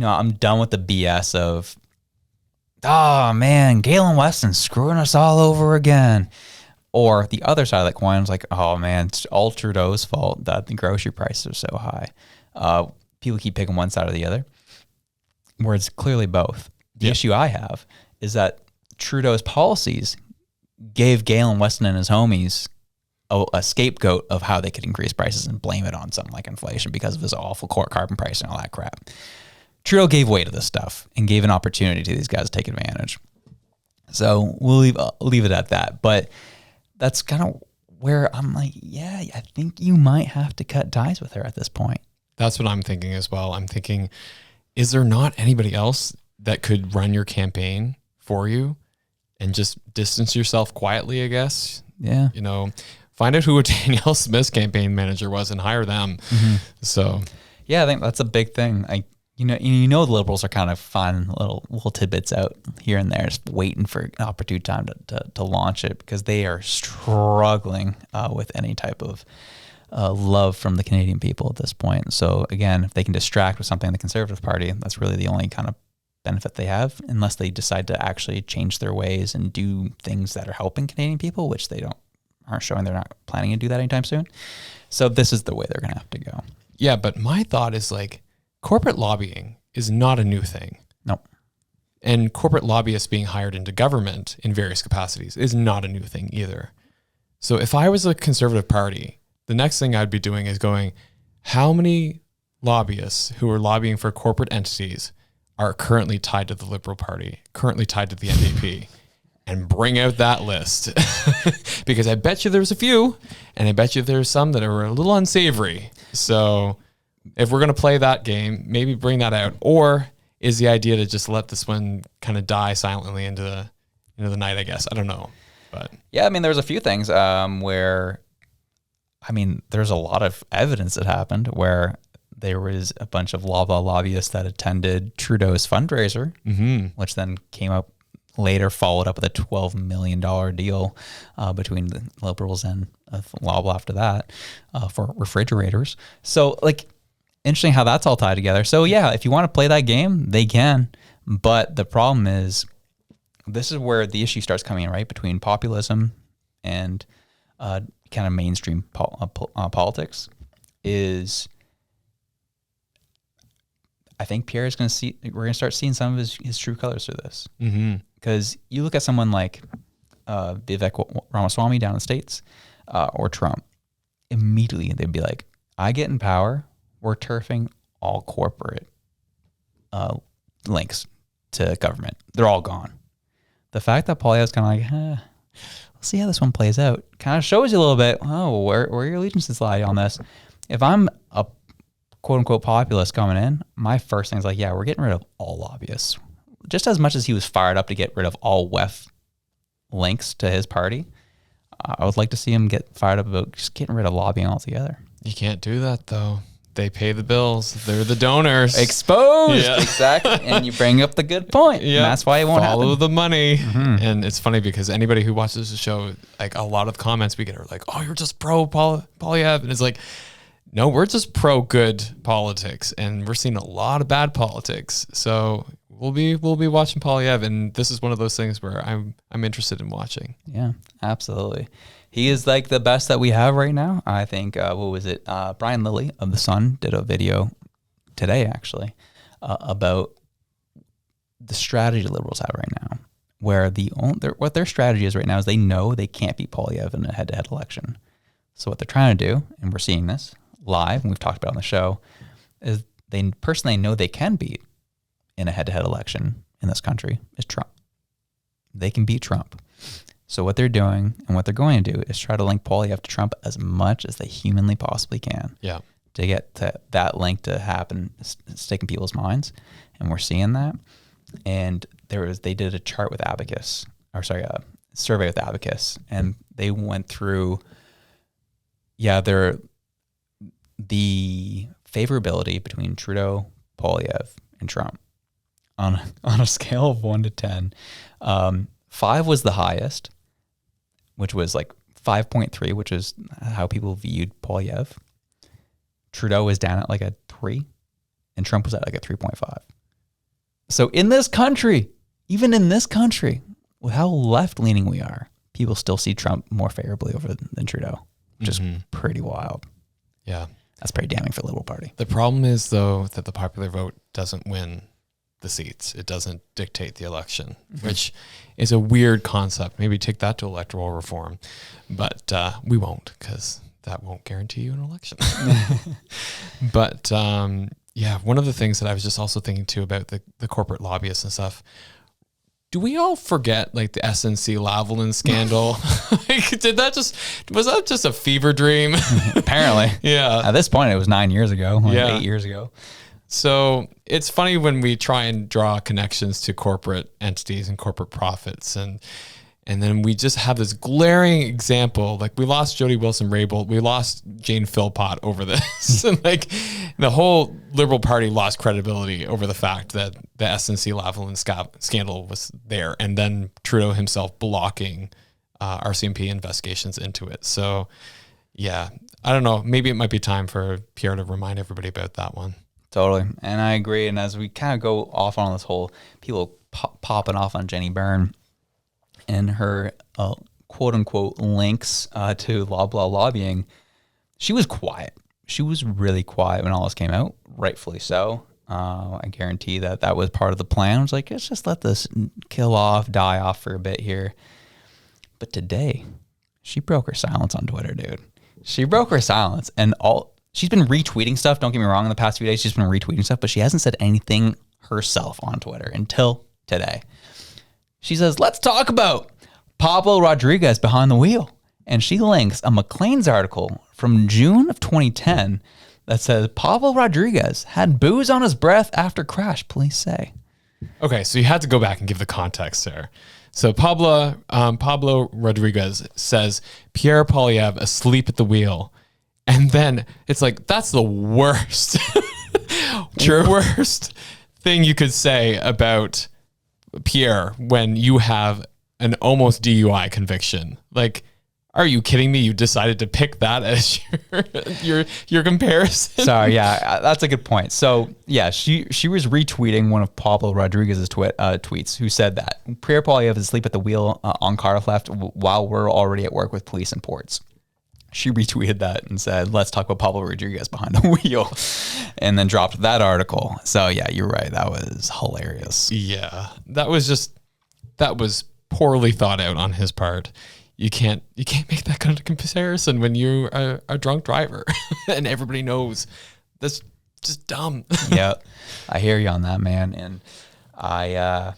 S2: I'm done with the BS of, oh man, Galen Weston's screwing us all over again. Or the other side of that coin is like, oh man, it's all Trudeau's fault that the grocery prices are so high. People keep picking one side or the other, where it's clearly both. The issue I have is that Trudeau's policies gave Galen Weston and his homies a scapegoat of how they could increase prices and blame it on something like inflation because of his awful carbon price and all that crap. Trudeau gave way to this stuff and gave an opportunity to these guys to take advantage. So we'll leave it at that. But that's kind of where I'm like, yeah, I think you might have to cut ties with her at this point.
S3: That's what I'm thinking as well. I'm thinking, is there not anybody else that could run your campaign for you and just distance yourself quietly, I guess?
S2: Yeah.
S3: You know, find out who Danielle Smith's campaign manager was and hire them. So,
S2: yeah, I think that's a big thing. The Liberals are kind of finding little tidbits out here and there, just waiting for an opportune time to launch it, because they are struggling with any type of love from the Canadian people at this point. So again, if they can distract with something in the Conservative Party, that's really the only kind of benefit they have, unless they decide to actually change their ways and do things that are helping Canadian people, which they aren't showing they're not planning to do that anytime soon. So this is the way they're going to have to go.
S3: Yeah, but my thought is like, corporate lobbying is not a new thing.
S2: No.
S3: And corporate lobbyists being hired into government in various capacities is not a new thing either. So if I was a Conservative Party, the next thing I'd be doing is going, how many lobbyists who are lobbying for corporate entities are currently tied to the Liberal Party, currently tied to the NDP, and bring out that list. Because I bet you there's a few, and I bet you there's some that are a little unsavory. So if we're going to play that game, maybe bring that out. Or is the idea to just let this one kind of die silently into the night, I guess. I don't know. But
S2: yeah, I mean, there's a few things where, I mean, there's a lot of evidence that happened where there was a bunch of Loblaw lobbyists that attended Trudeau's fundraiser, which then came up later, followed up with a $12 million deal between the Liberals and Loblaw after that for refrigerators. So, like, interesting how that's all tied together. So, yeah, if you want to play that game, they can. But the problem is, this is where the issue starts coming in, right? Between populism and kind of mainstream politics is, I think Pierre is going to see, we're going to start seeing some of his true colors through this. Because you look at someone like Vivek Ramaswamy down in the States or Trump, immediately they'd be like, I get in power, we're turfing all corporate links to government. They're all gone. The fact that Poilievre's kind of like, let's see how this one plays out, kind of shows you a little bit, where your allegiances lie on this. If I'm a quote unquote populist coming in, my first thing is like, yeah, we're getting rid of all lobbyists. Just as much as he was fired up to get rid of all WEF links to his party, I would like to see him get fired up about just getting rid of lobbying altogether.
S3: you can't do that, though. They pay the bills. They're the donors.
S2: Exposed.
S3: Yeah.
S2: Exactly. And you bring up the good point. Yeah. That's why it won't
S3: Follow
S2: happen.
S3: the money. Mm-hmm. And it's funny because anybody who watches the show, like a lot of the comments we get are like, oh, you're just pro Poilievre. And it's like, no, we're just pro good politics. And we're seeing a lot of bad politics. So we'll be watching Poilievre. And this is one of those things where I'm interested in watching.
S2: Yeah, absolutely. He is like the best that we have right now. I think, what was it? Brian Lilly of The Sun did a video today, actually, about the strategy Liberals have right now, where what their strategy is right now is they know they can't beat Poilievre in a head-to-head election. So what they're trying to do, and we're seeing this live, and we've talked about it on the show, is they know they can beat in a head-to-head election in this country is Trump. They can beat Trump. So what they're doing and what they're going to do is try to link Poilievre to Trump as much as they humanly possibly can.
S3: Yeah.
S2: To get that link to happen, stick in people's minds. And we're seeing that. And they did a chart with Abacus, a survey with Abacus, and they went through, the favorability between Trudeau, Poilievre, and Trump on a scale of 1 to 10. 5 was the highest, which was like 5.3, which is how people viewed Poilievre. Trudeau was down at like a 3, and Trump was at like a 3.5. So in this country, even in this country, with how left-leaning we are, people still see Trump more favorably over than Trudeau, which is pretty wild.
S3: Yeah.
S2: That's pretty damning for the Liberal Party.
S3: The problem is, though, that the popular vote doesn't win the seats. It doesn't dictate the election, which is a weird concept. Maybe take that to electoral reform, but we won't, because that won't guarantee you an election. But one of the things that I was just also thinking too about the corporate lobbyists and stuff, do we all forget like the SNC Lavalin scandal? Like, was that just a fever dream?
S2: Apparently.
S3: Yeah.
S2: At this point, it was 9 years ago, like 8 years ago.
S3: So it's funny when we try and draw connections to corporate entities and corporate profits, and then we just have this glaring example. Like, we lost Jody Wilson-Raybould, we lost Jane Philpott over this, and like the whole Liberal Party lost credibility over the fact that the SNC Lavalin scandal was there, and then Trudeau himself blocking RCMP investigations into it. So, yeah, I don't know. Maybe it might be time for Pierre to remind everybody about that one.
S2: Totally. And I agree. And as we kind of go off on this whole people popping off on Jenny Byrne and her quote unquote links to Loblaw Lobbying, she was quiet. She was really quiet when all this came out, rightfully so. I guarantee that was part of the plan. It was like, let's just let this die off for a bit here. But today, she broke her silence on Twitter, dude. She broke her silence, and she's been retweeting stuff. Don't get me wrong. In the past few days, she's been retweeting stuff, but she hasn't said anything herself on Twitter until today. She says, let's talk about Pablo Rodriguez behind the wheel. And she links a Maclean's article from June of 2010 that says Pablo Rodriguez had booze on his breath after crash, police say.
S3: Okay, so you had to go back and give the context there. So Pablo Rodriguez says Pierre Poilievre asleep at the wheel. And then it's like, that's the worst, worst thing you could say about Pierre when you have an almost DUI conviction. Like, are you kidding me? You decided to pick that as your comparison? Sorry,
S2: yeah, that's a good point. So, yeah, she was retweeting one of Pablo Rodriguez's tweets, who said that Pierre Poilievre is asleep at the wheel on car theft while we're already at work with police and ports. She retweeted that and said, let's talk about Pablo Rodriguez behind the wheel, and then dropped that article. So, yeah, you're right. That was hilarious.
S3: Yeah, that was poorly thought out on his part. You can't make that kind of comparison when you're a drunk driver and everybody knows. That's just dumb.
S2: Yeah, I hear you on that, man. And the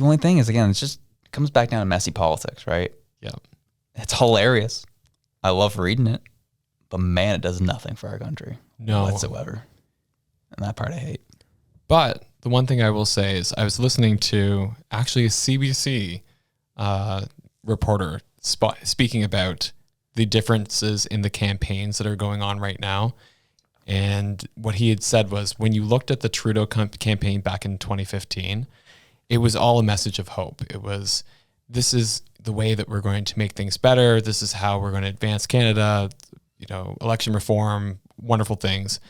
S2: only thing is, again, it comes back down to messy politics, right?
S3: Yeah.
S2: It's hilarious. I love reading it, but man, it does nothing for our country whatsoever. And that part I hate.
S3: But the one thing I will say is I was listening to actually a CBC reporter speaking about the differences in the campaigns that are going on right now. And what he had said was, when you looked at the Trudeau campaign back in 2015, it was all a message of hope. It was, this is the way that we're going to make things better. This is how we're going to advance Canada, election reform, wonderful things.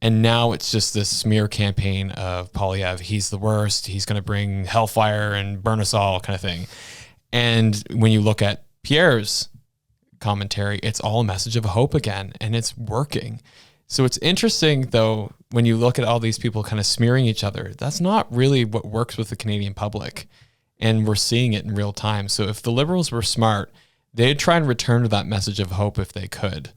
S3: And now it's just this smear campaign of Poilievre. He's the worst. He's going to bring hellfire and burn us all, kind of thing. And when you look at Pierre's commentary, it's all a message of hope again, and it's working. So it's interesting, though, when you look at all these people kind of smearing each other, that's not really what works with the Canadian public. And we're seeing it in real time. So if the Liberals were smart, they'd try and return to that message of hope if they could.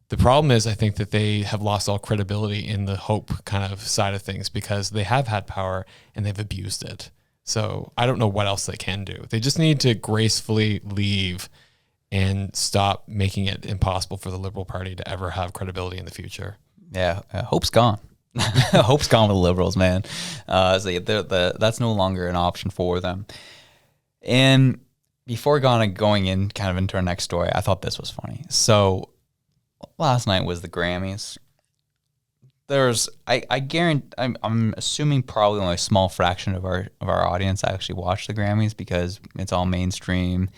S3: The problem is, I think that they have lost all credibility in the hope kind of side of things because they have had power and they've abused it. So I don't know what else they can do. They just need to gracefully leave and stop making it impossible for the Liberal Party to ever have credibility in the future.
S2: Yeah, hope's gone. Hope's gone with the Liberals, man. So that's no longer an option for them. And before going in kind of into our next story, I thought this was funny. So last night was the Grammys. I guarantee, I'm assuming probably only a small fraction of our audience actually watched the Grammys because it's all mainstream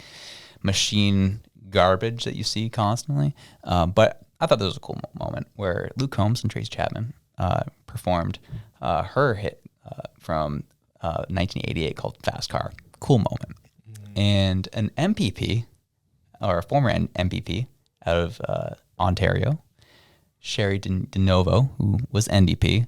S2: machine garbage that you see constantly. But I thought this was a cool moment where Luke Combs and Tracy Chapman performed her hit from 1988 called Fast Car. Cool moment. And an MPP, or a former MPP out of Ontario, Sherry DeNovo, who was NDP,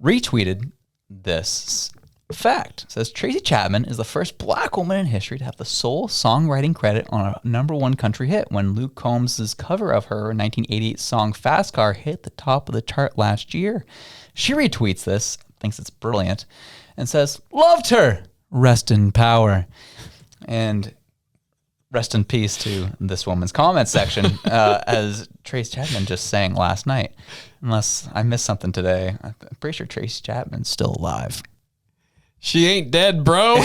S2: retweeted this fact. It says, Tracy Chapman is the first black woman in history to have the sole songwriting credit on a #1 country hit when Luke Combs' cover of her 1988 song Fast Car hit the top of the chart last year. She retweets this, thinks it's brilliant, and says, loved her. rest in power. And rest in peace to this woman's comment section, as Trace Chapman just sang last night. Unless I missed something today. I'm pretty sure Trace Chapman's still alive.
S3: She ain't dead, bro.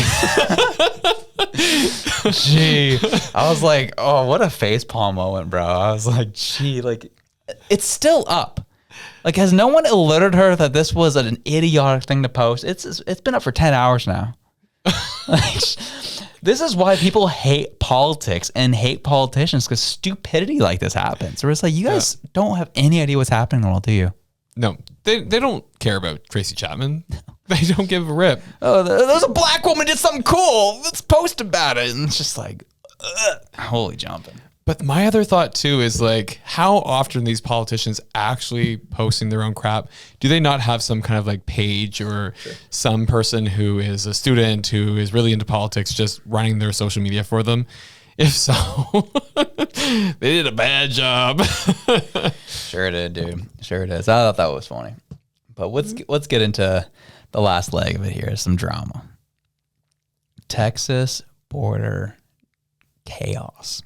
S2: Gee, I was like, oh, what a facepalm moment, bro. I was like, gee, like, it's still up. Like, has no one alerted her that this was an idiotic thing to post? It's been up for 10 hours now. Like, this is why people hate politics and hate politicians, because stupidity like this happens. Where it's like, you guys don't have any idea what's happening in the world, do you?
S3: No, they don't care about Tracy Chapman. They don't give a rip.
S2: Oh, there's a black woman did something cool. Let's post about it. And it's just like, holy jumping.
S3: But my other thought too is like, how often these politicians actually posting their own crap? Do they not have some kind of like page or some person who is a student who is really into politics just running their social media for them? If so, they did a bad job.
S2: Sure did, dude. Sure it is. I thought that was funny. But let's get into the last leg of it here. Some drama. Texas border chaos.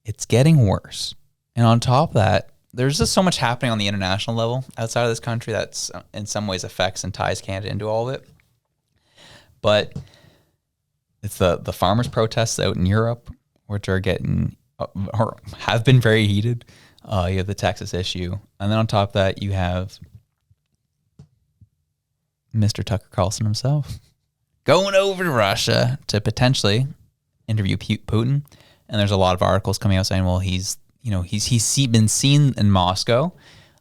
S2: It's getting worse. And on top of that, there's just so much happening on the international level outside of this country that's in some ways affects and ties Canada into all of it. But it's the farmers' protests out in Europe, which are getting or have been very heated. You have the Texas issue. And then on top of that, you have Mr. Tucker Carlson himself going over to Russia to potentially interview Putin. And there's a lot of articles coming out saying, well, he's been seen in Moscow.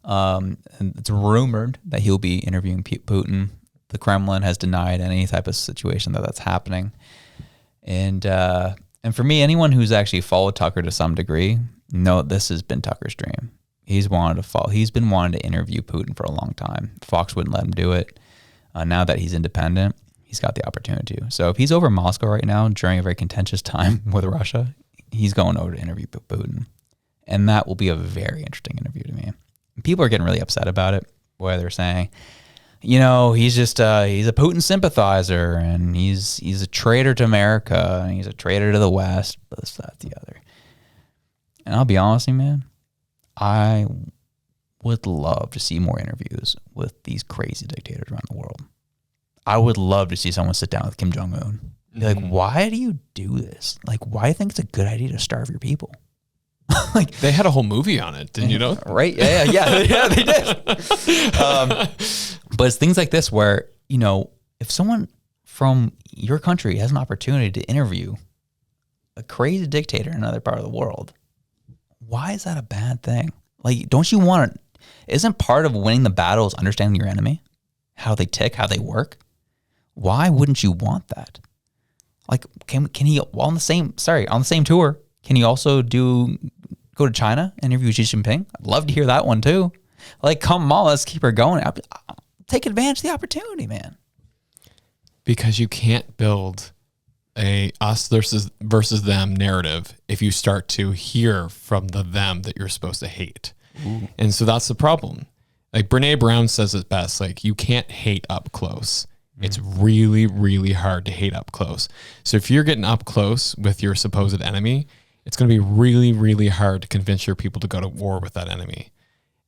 S2: And it's rumored that he'll be interviewing Putin. The Kremlin has denied any type of situation that's happening. And for me, anyone who's actually followed Tucker to some degree, know this has been Tucker's dream. He's been wanting to interview Putin for a long time. Fox wouldn't let him do it. Now that he's independent, he's got the opportunity to. So if he's over Moscow right now during a very contentious time with Russia, he's going over to interview Putin. And that will be a very interesting interview to me. People are getting really upset about it, where they're saying, he's just he's a Putin sympathizer, and he's a traitor to America, and he's a traitor to the West, this, that, the other. And I'll be honest with you, man, I would love to see more interviews with these crazy dictators around the world. I would love to see someone sit down with Kim Jong-un. Be like, why do you do this? Like, why do you think it's a good idea to starve your people?
S3: Like, they had a whole movie on it, didn't you know?
S2: Right? Yeah, they did. But it's things like this where, if someone from your country has an opportunity to interview a crazy dictator in another part of the world, why is that a bad thing? Like, don't you want to, isn't part of winning the battle is understanding your enemy? How they tick, how they work? Why wouldn't you want that? Like, can he, on the same tour, can he also go to China, interview Xi Jinping? I'd love to hear that one too. Like, come on, let's keep her going. Take advantage of the opportunity, man.
S3: Because you can't build a us versus them narrative if you start to hear from the them that you're supposed to hate. Ooh. And so that's the problem. Like Brene Brown says it best, like, you can't hate up close. It's really, really hard to hate up close. So if you're getting up close with your supposed enemy, it's going to be really, really hard to convince your people to go to war with that enemy.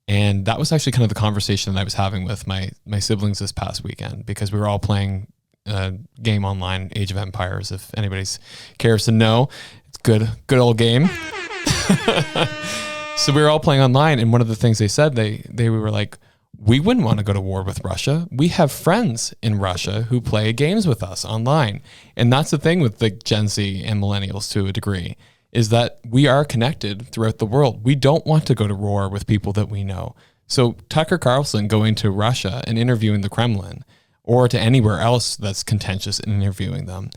S3: And that was actually kind of the conversation that I was having with my siblings this past weekend, because we were all playing a game online, Age of Empires, if anybody cares to know. It's good old game. So we were all playing online, and one of the things they said, they were like, we wouldn't want to go to war with Russia. We have friends in Russia who play games with us online. And that's the thing with the Gen Z and millennials to a degree, is that we are connected throughout the world. We don't want to go to war with people that we know. So Tucker Carlson going to Russia and interviewing the Kremlin, or to anywhere else that's contentious in interviewing them,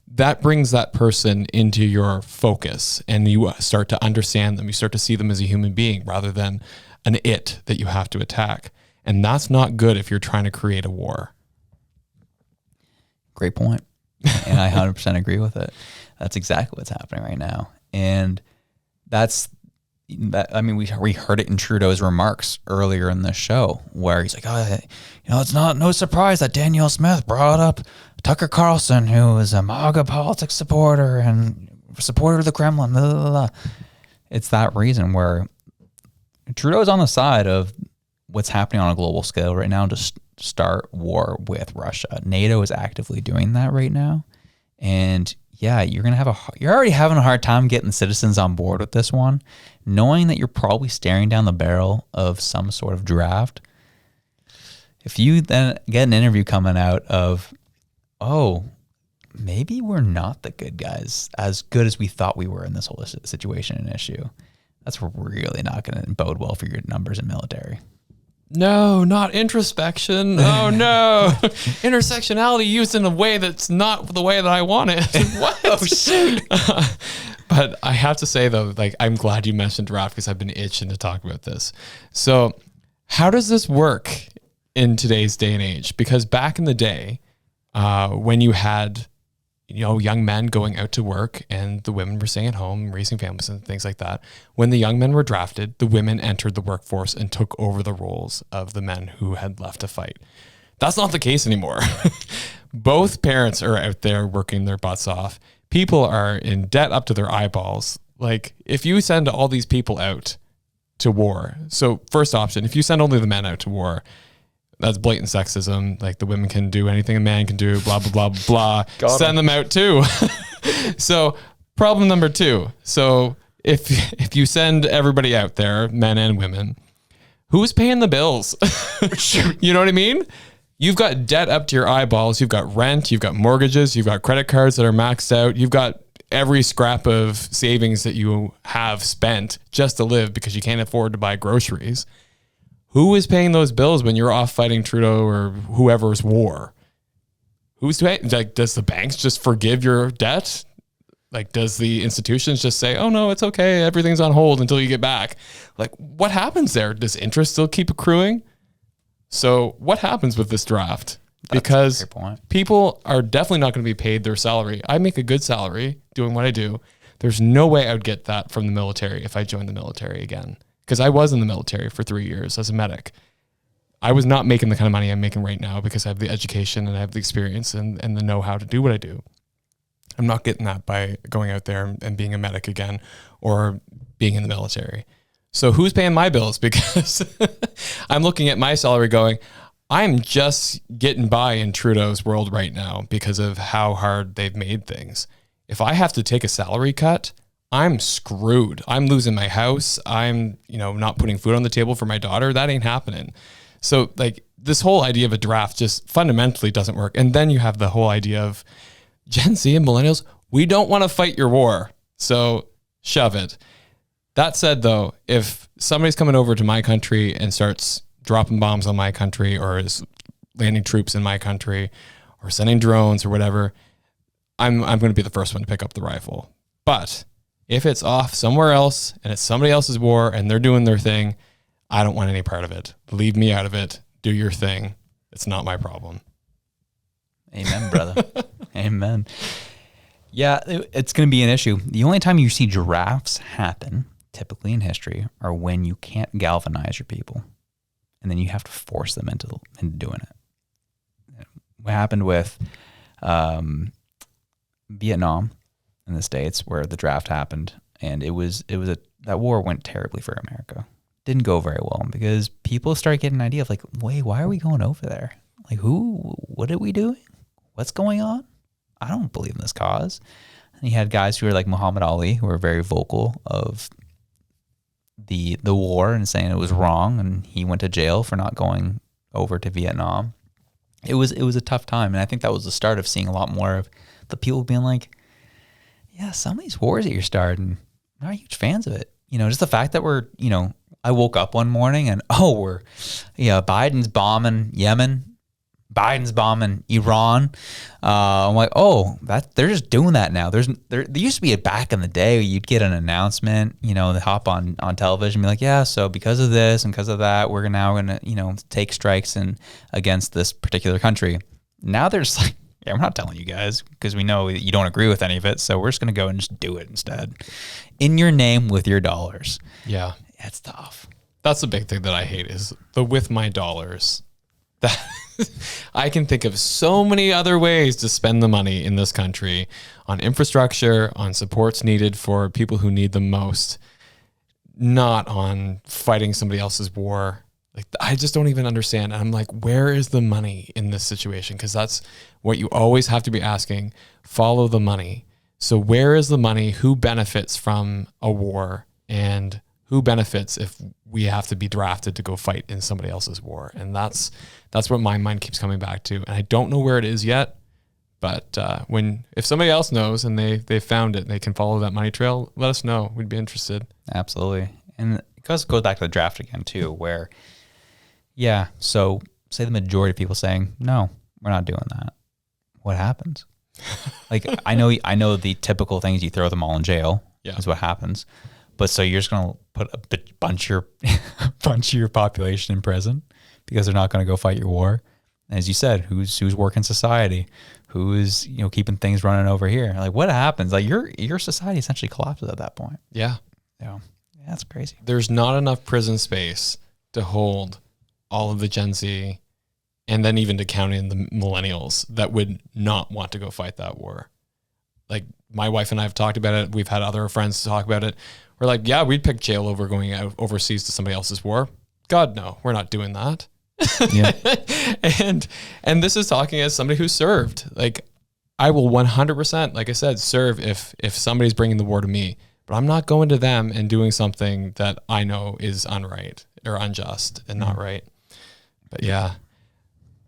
S3: that brings that person into your focus, and you start to understand them. You start to see them as a human being rather than an it that you have to attack. And that's not good if you're trying to create a war.
S2: Great point. And I 100% agree with it. That's exactly what's happening right now. And we heard it in Trudeau's remarks earlier in the show, where he's like, it's no surprise that Danielle Smith brought up Tucker Carlson, who is a MAGA politics supporter and supporter of the Kremlin, blah, blah, blah. It's that reason where Trudeau's on the side of what's happening on a global scale right now to start war with Russia. NATO is actively doing that right now. And yeah, you're already having a hard time getting citizens on board with this one, knowing that you're probably staring down the barrel of some sort of draft. If you then get an interview coming out of, oh, maybe we're not the good guys, as good as we thought we were in this whole situation and issue, that's really not going to bode well for your numbers in military.
S3: No, not introspection. Oh no. Intersectionality used in a way that's not the way that I want it. What? Oh shoot. But I have to say though, like, I'm glad you mentioned draft because I've been itching to talk about this. So how does this work in today's day and age? Because back in the day, when you had, young men going out to work and the women were staying at home, raising families and things like that. When the young men were drafted, the women entered the workforce and took over the roles of the men who had left to fight. That's not the case anymore. Both parents are out there working their butts off. People are in debt up to their eyeballs. Like, if you send all these people out to war, so first option, if you send only the men out to war, that's blatant sexism. Like, the women can do anything a man can do, blah, blah, blah, blah. Send them out too. So problem number 2. So if you send everybody out there, men and women, who's paying the bills? You know what I mean? You've got debt up to your eyeballs. You've got rent. You've got mortgages. You've got credit cards that are maxed out. You've got every scrap of savings that you have spent just to live because you can't afford to buy groceries. Who is paying those bills when you're off fighting Trudeau or whoever's war? Who's paying? Like, does the banks just forgive your debt? Like, does the institutions just say, oh no, it's okay, everything's on hold until you get back? Like, what happens there? Does interest still keep accruing? So what happens with this draft? Because people are definitely not going to be paid their salary. I make a good salary doing what I do. There's no way I would get that from the military if I joined the military again. Because I was in the military for 3 years as a medic. I was not making the kind of money I'm making right now because I have the education and I have the experience and the know-how to do what I do. I'm not getting that by going out there and being a medic again or being in the military. So who's paying my bills? Because I'm looking at my salary going, I'm just getting by in Trudeau's world right now because of how hard they've made things. If I have to take a salary cut, I'm screwed. I'm losing my house. I'm, not putting food on the table for my daughter. That ain't happening. So like, this whole idea of a draft just fundamentally doesn't work. And then you have the whole idea of Gen Z and millennials, we don't want to fight your war. So shove it. That said though, if somebody's coming over to my country and starts dropping bombs on my country or is landing troops in my country or sending drones or whatever, I'm going to be the first one to pick up the rifle. But if it's off somewhere else and it's somebody else's war and they're doing their thing, I don't want any part of it. Leave me out of it. Do your thing. It's not my problem.
S2: Amen, brother. Amen. Yeah, it's going to be an issue. The only time you see drafts happen, typically in history, are when you can't galvanize your people. And then you have to force them into doing it. What happened with Vietnam in the States, where the draft happened, and that war went terribly for America. Didn't go very well because people start getting an idea of like, wait, why are we going over there? Like, what are we doing? What's going on? I don't believe in this cause. And you had guys who were like Muhammad Ali, who were very vocal of the war and saying it was wrong, and he went to jail for not going over to Vietnam. It was a tough time, and I think that was the start of seeing a lot more of the people being like, yeah, some of these wars that you're starting, I'm not huge fans of it. Just the fact that we're, I woke up one morning and, Biden's bombing Yemen, Biden's bombing Iran. I'm like, they're just doing that now. There used to be back in the day, you'd get an announcement, they hop on television and be like, yeah, so because of this and because of that, we're now going to, take strikes against this particular country. Now they're just like, yeah, we're not telling you guys because we know you don't agree with any of it. So we're just going to go and just do it instead. In your name with your dollars.
S3: Yeah.
S2: It's tough.
S3: That's the big thing that I hate is the with my dollars. I can think of so many other ways to spend the money in this country on infrastructure, on supports needed for people who need them most, not on fighting somebody else's war. Like, I just don't even understand. And I'm like, where is the money in this situation? Because that's what you always have to be asking. Follow the money. So where is the money? Who benefits from a war? And who benefits if we have to be drafted to go fight in somebody else's war? And that's what my mind keeps coming back to. And I don't know where it is yet. But if somebody else knows and they found it and they can follow that money trail, let us know. We'd be interested.
S2: Absolutely. And it goes back to the draft again too, where, so say the majority of people saying, no, we're not doing that. What happens? Like, I know the typical things, you throw them all in jail is what happens. But so you're just going to put a bunch of your population in prison because they're not going to go fight your war. And as you said, who's working society? Who is, keeping things running over here? Like, what happens? Like, your society essentially collapses at that point.
S3: Yeah.
S2: Yeah, that's crazy.
S3: There's not enough prison space to hold all of the Gen Z, and then even to count in the millennials that would not want to go fight that war. Like, my wife and I have talked about it. We've had other friends talk about it. We're like, yeah, we'd pick jail over going out overseas to somebody else's war. God, no, we're not doing that. Yeah. and this is talking as somebody who served. Like, I will 100%, like I said, serve if somebody's bringing the war to me, but I'm not going to them and doing something that I know is unright or unjust and not right. But yeah,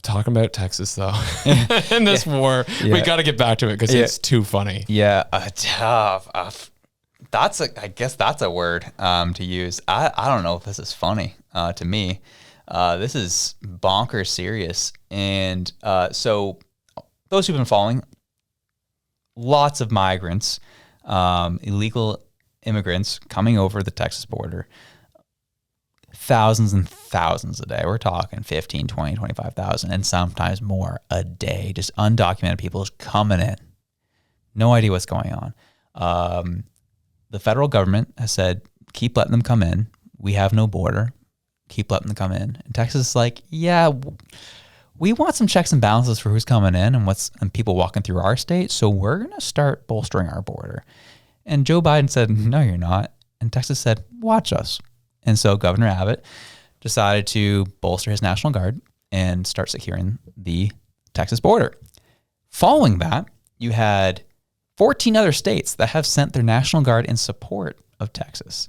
S3: talking about Texas though, and this war, we got to get back to it because it's too funny.
S2: Yeah. I guess that's a word to use. I don't know if this is funny to me. This is bonkers serious. And so those who've been following, lots of migrants, illegal immigrants coming over the Texas border, thousands and thousands a day. We're talking 15, 20, 25,000, and sometimes more a day. Just undocumented people just coming in. No idea what's going on. The federal government has said, keep letting them come in. We have no border. Keep letting them come in. And Texas is like, yeah, we want some checks and balances for who's coming in and people walking through our state. So we're going to start bolstering our border. And Joe Biden said, no, you're not. And Texas said, watch us. And so Governor Abbott decided to bolster his National Guard and start securing the Texas border. Following that, you had 14 other states that have sent their National Guard in support of Texas.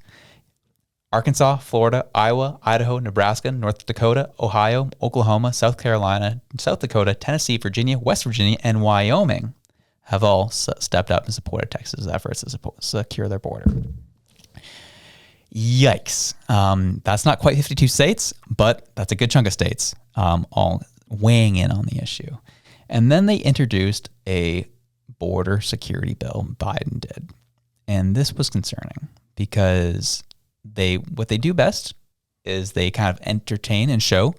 S2: Arkansas, Florida, Iowa, Idaho, Nebraska, North Dakota, Ohio, Oklahoma, South Carolina, South Dakota, Tennessee, Virginia, West Virginia, and Wyoming have all stepped up and supported Texas' efforts to secure their border. Yikes. That's not quite 52 states, but that's a good chunk of states all weighing in on the issue. And then they introduced a border security bill, Biden did. And this was concerning because what they do best is they kind of entertain and show,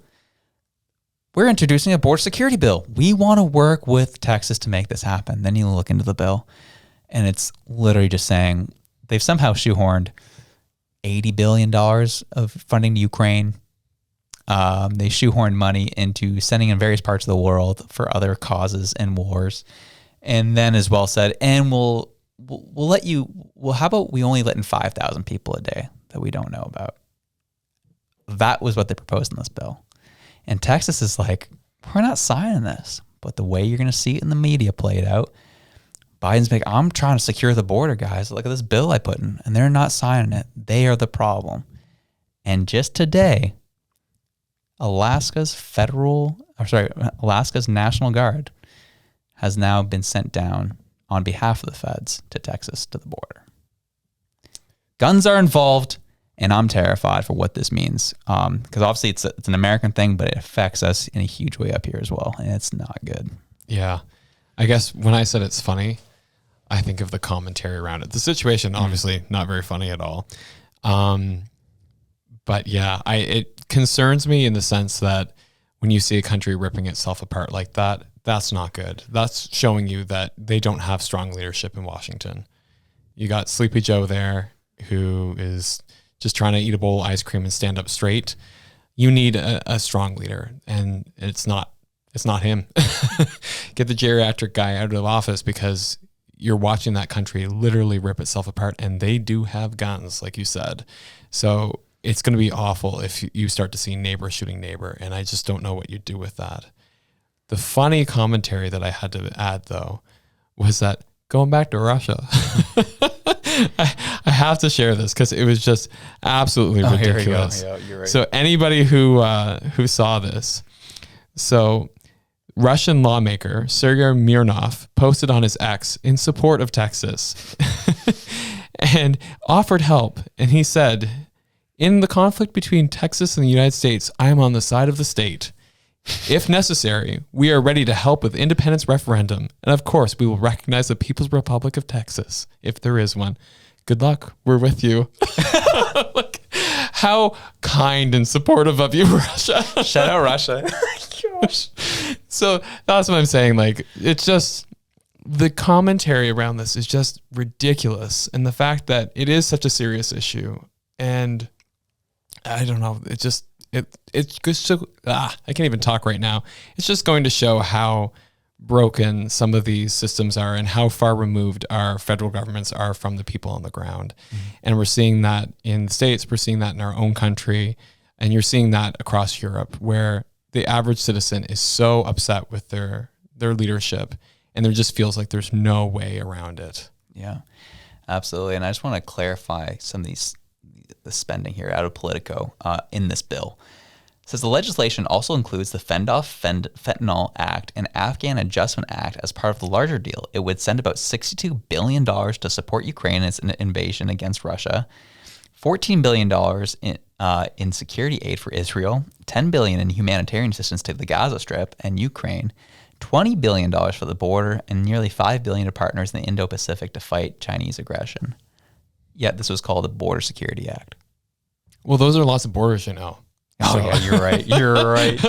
S2: we're introducing a border security bill. We want to work with Texas to make this happen. Then you look into the bill and it's literally just saying they've somehow shoehorned $80 billion of funding to Ukraine. They shoehorned money into sending in various parts of the world for other causes and wars. And then as well said, and we'll let you, how about we only let in 5,000 people a day that we don't know about? That was what they proposed in this bill. And Texas is like, we're not signing this. But the way you're going to see it in the media played out, Biden's like, I'm trying to secure the border, guys. Look at this bill I put in. And they're not signing it. They are the problem. And just today, Alaska's National Guard has now been sent down on behalf of the feds to Texas to the border. Guns are involved, and I'm terrified for what this means. Because obviously it's an American thing, but it affects us in a huge way up here as well, and it's not good.
S3: Yeah. I guess when I said it's funny, I think of the commentary around it. The situation, obviously, not very funny at all. But yeah, it concerns me in the sense that when you see a country ripping itself apart like that, that's not good. That's showing you that they don't have strong leadership in Washington. You got Sleepy Joe there who is just trying to eat a bowl of ice cream and stand up straight. You need a strong leader, and it's not it's not him. Get the geriatric guy out of office, because you're watching that country literally rip itself apart, and they do have guns, like you said. So it's going to be awful if you start to see neighbor shooting neighbor, and I just don't know what you do with that. The funny commentary that I had to add, though, was that going back to Russia, I have to share this because it was just absolutely ridiculous.
S2: Yeah, you're right.
S3: So anybody who saw this, so Russian lawmaker Sergei Mirnov posted on his X in support of Texas and offered help. And he said, "In the conflict between Texas and the United States, I am on the side of the state. If necessary, we are ready to help with independence referendum. And of course, we will recognize the People's Republic of Texas, if there is one. Good luck. We're with you." Like, how kind and supportive of you, Russia.
S2: Shout out Russia.
S3: Gosh. So that's what I'm saying. Like, it's just, the commentary around this is just ridiculous. And the fact that it is such a serious issue, and I don't know, it just, it's just so, I can't even talk right now. It's just going to show how broken some of these systems are and how far removed our federal governments are from the people on the ground. And we're seeing that in the States, we're seeing that in our own country, and you're seeing that across Europe, where the average citizen is so upset with their leadership, and there just feels like there's no way around it.
S2: Yeah, absolutely. And I just want to clarify some of the spending here out of Politico in this bill. It says the legislation also includes the Fentanyl Act and Afghan Adjustment Act as part of the larger deal. It would send about $62 billion to support Ukraine in its invasion against Russia, $14 billion in security aid for Israel, $10 billion in humanitarian assistance to the Gaza Strip and Ukraine, $20 billion for the border, and nearly $5 billion to partners in the Indo-Pacific to fight Chinese aggression. Yet this was called the Border Security Act.
S3: Well, those are lots of borders, you know.
S2: Oh, so, yeah, you're right. You're right.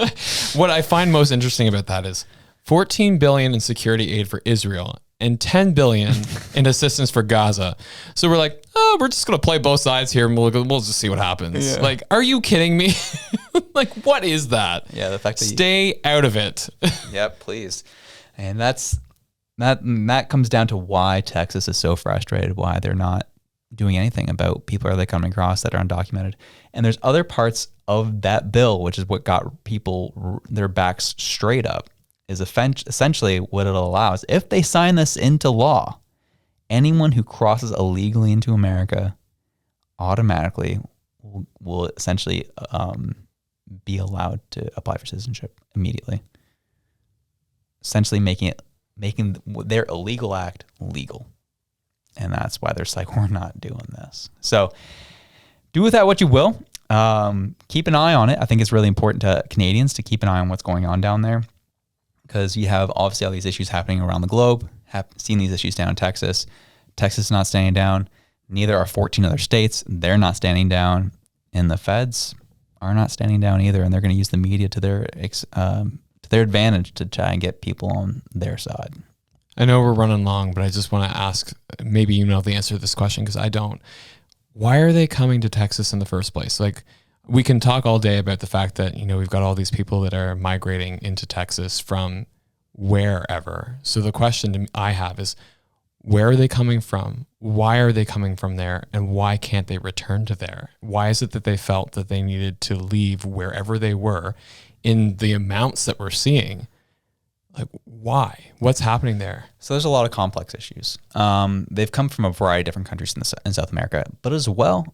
S3: What I find most interesting about that is $14 billion in security aid for Israel and $10 billion in assistance for Gaza. So we're like, oh, we're just going to play both sides here, and we'll just see what happens. Yeah. Like, are you kidding me? Like, what is that?
S2: Yeah, the fact that
S3: stay out of it.
S2: Yep, please. And that comes down to why Texas is so frustrated, why they're not doing anything about people they coming across that are undocumented. And there's other parts of that bill, which is what got people their backs straight up, is essentially what it allows. If they sign this into law, anyone who crosses illegally into America automatically will essentially be allowed to apply for citizenship immediately. Essentially making their illegal act legal. And that's why they're just like, we're not doing this. So do with that what you will. Keep an eye on it. I think it's really important to Canadians to keep an eye on what's going on down there, because you have obviously all these issues happening around the globe. Have seen these issues down in Texas. Texas is not standing down. Neither are 14 other states. They're not standing down. And the feds are not standing down either. And they're going to use the media to their advantage to try and get people on their side.
S3: I know we're running long, but I just want to ask, maybe you know the answer to this question because I don't. Why are they coming to Texas in the first place? Like, we can talk all day about the fact that, you know, we've got all these people that are migrating into Texas from wherever. So the question I have is, where are they coming from? Why are they coming from there? And why can't they return to there? Why is it that they felt that they needed to leave wherever they were in the amounts that we're seeing? Like, why? What's happening there?
S2: So there's a lot of complex issues. They've come from a variety of different countries in South America, but as well,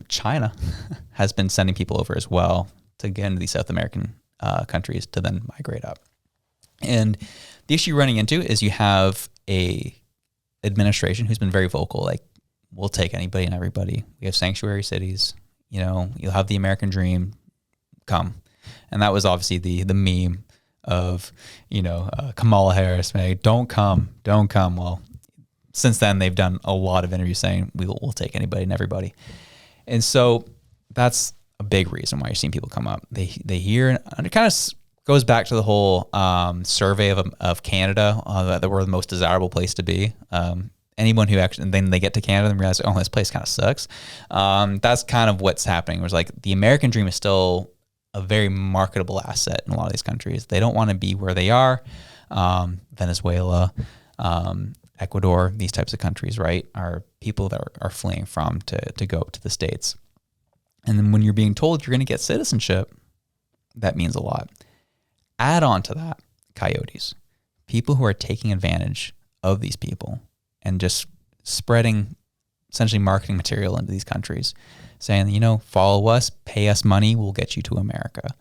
S2: China has been sending people over as well to get into these South American countries to then migrate up. And the issue you're running into is you have a administration who's been very vocal, like, we'll take anybody and everybody. We have sanctuary cities. You know, you'll have the American dream. Come. And that was obviously the meme of, you know, Kamala Harris saying, don't come. Well, since then, they've done a lot of interviews saying we'll take anybody and everybody. And so that's a big reason why you're seeing people come up. They hear, and it kind of goes back to the whole survey of Canada, that we're the most desirable place to be. Anyone who actually, and then they get to Canada and realize, oh, this place kind of sucks. That's kind of what's happening. It was like the American dream is still a very marketable asset in a lot of these countries. They don't want to be where they are. Venezuela, Ecuador, these types of countries, right, are people that are fleeing from to go to the States. And then when you're being told you're going to get citizenship, that means a lot. Add on to that, coyotes, people who are taking advantage of these people and just spreading essentially marketing material into these countries, saying, you know, follow us, pay us money, we'll get you to America.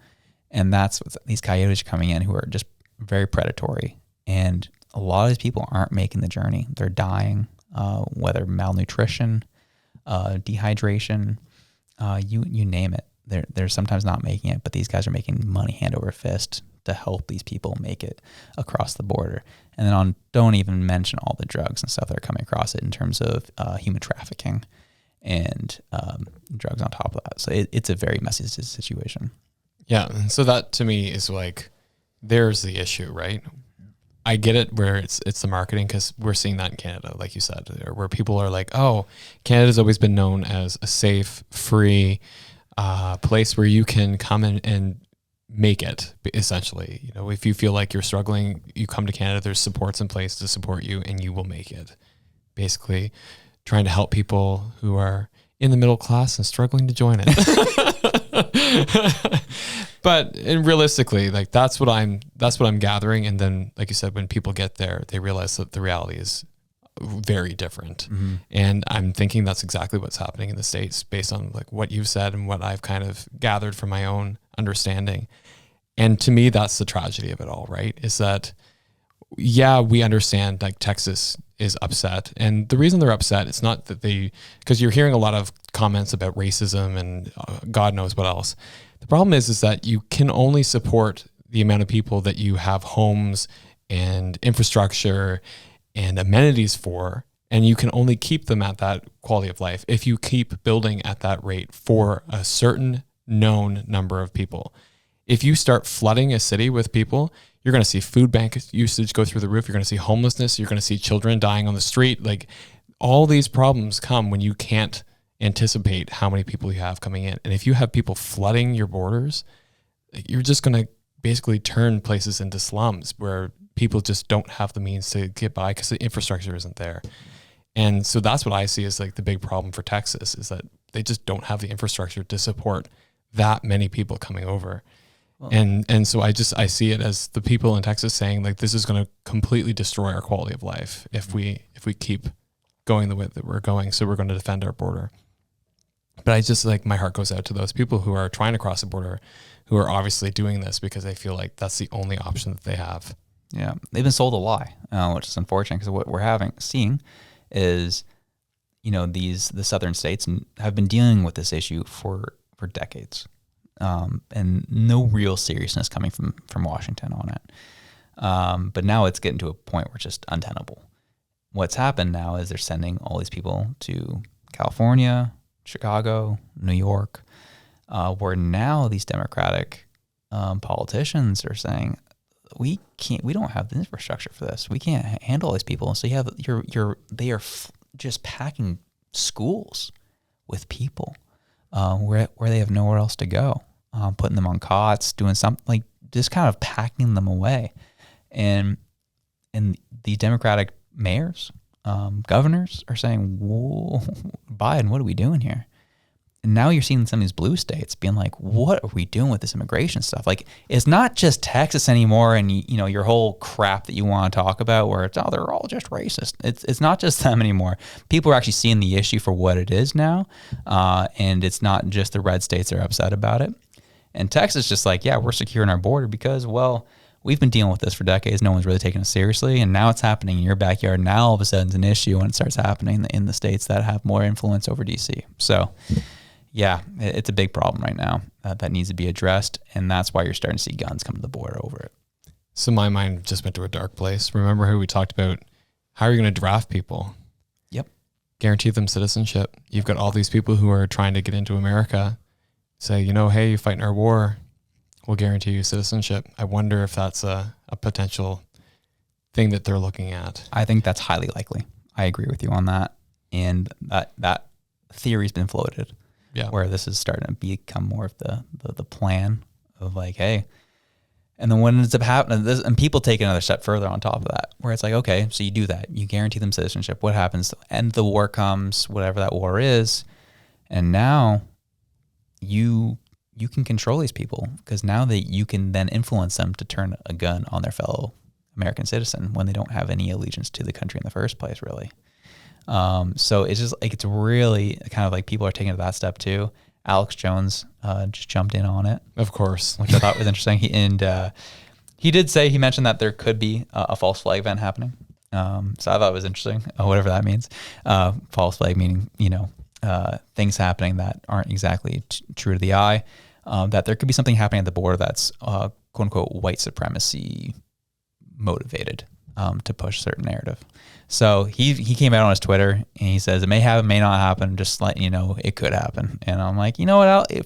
S2: And that's what these coyotes are coming in who are just very predatory. And a lot of these people aren't making the journey. They're dying, whether malnutrition, dehydration, you name it. They're sometimes not making it, but these guys are making money hand over fist to help these people make it across the border. And then don't even mention all the drugs and stuff that are coming across it in terms of human trafficking and drugs on top of that. So it's a very messy situation.
S3: Yeah. And so that to me is like, there's the issue, right? I get it where it's the marketing, because we're seeing that in Canada, like you said, where people are like, oh, Canada's always been known as a safe, free place where you can come in and make it, essentially. You know, if you feel like you're struggling, you come to Canada, there's supports in place to support you and you will make it. Basically trying to help people who are in the middle class and struggling to join it. But realistically, like that's what I'm gathering. And then, like you said, when people get there, they realize that the reality is very different. Mm-hmm. And I'm thinking that's exactly what's happening in the States based on like what you've said and what I've kind of gathered from my own understanding. And to me, that's the tragedy of it all, right? Is that, yeah, we understand like Texas is upset. And the reason they're upset, it's not that because you're hearing a lot of comments about racism and God knows what else. The problem is that you can only support the amount of people that you have homes and infrastructure and amenities for, and you can only keep them at that quality of life if you keep building at that rate for a certain known number of people. If you start flooding a city with people, you're going to see food bank usage go through the roof. You're going to see homelessness. You're going to see children dying on the street. Like all these problems come when you can't anticipate how many people you have coming in. And if you have people flooding your borders, you're just going to basically turn places into slums where people just don't have the means to get by because the infrastructure isn't there. And so that's what I see as like the big problem for Texas, is that they just don't have the infrastructure to support that many people coming over. Well, and so I see it as the people in Texas saying like, this is going to completely destroy our quality of life if we keep going the way that we're going. So we're going to defend our border. But I just like, my heart goes out to those people who are trying to cross the border, who are obviously doing this because they feel like that's the only option that they have.
S2: Yeah, they've been sold a lie, which is unfortunate, because what we're seeing is, you know, the southern states have been dealing with this issue for decades, and no real seriousness coming from Washington on it. But now it's getting to a point where it's just untenable. What's happened now is they're sending all these people to California, Chicago, New York, where now these Democratic politicians are saying, we don't have the infrastructure for this. We can't handle all these people. So you have they are just packing schools with people where they have nowhere else to go, putting them on cots, doing something like just kind of packing them away. And the Democratic mayors, governors are saying, whoa, Biden, what are we doing here? And now you're seeing some of these blue states being like, what are we doing with this immigration stuff? Like, it's not just Texas anymore, and you know your whole crap that you want to talk about where it's, oh, they're all just racist. It's not just them anymore. People are actually seeing the issue for what it is now, and it's not just the red states that are upset about it. And Texas is just like, yeah, we're securing our border because, well, we've been dealing with this for decades. No one's really taking it seriously, and now it's happening in your backyard. Now all of a sudden it's an issue when it starts happening in the states that have more influence over DC. So yeah, it's a big problem right now that needs to be addressed, and that's why you're starting to see guns come to the border over it.
S3: So my mind just went to a dark place. Remember how we talked about how are you going to draft people?
S2: Yep.
S3: Guarantee them citizenship. You've got all these people who are trying to get into America. Say, you know, hey, you're fighting our war, we'll guarantee you citizenship. I wonder if that's a potential thing that they're looking at.
S2: I think that's highly likely. I agree with you on that. And that theory's been floated.
S3: Yeah.
S2: Where this is starting to become more of the plan of like, hey, and then what ends up happening, and people take another step further on top of that, where it's like, okay, so you do that, you guarantee them citizenship. What happens? End the war comes, whatever that war is, and now you can control these people, because now that you can then influence them to turn a gun on their fellow American citizen when they don't have any allegiance to the country in the first place, really. So it's just like, it's really kind of like people are taking it to that step too. Alex Jones just jumped in on it,
S3: Of course.
S2: which I thought was interesting. He did say, he mentioned that there could be a false flag event happening. So I thought it was interesting, whatever that means. False flag meaning, things happening that aren't exactly true to the eye. That there could be something happening at the border that's quote unquote white supremacy motivated to push a certain narrative. So he came out on his Twitter and he says it may happen, may not happen. Just letting you know, it could happen. And I'm like, you know what?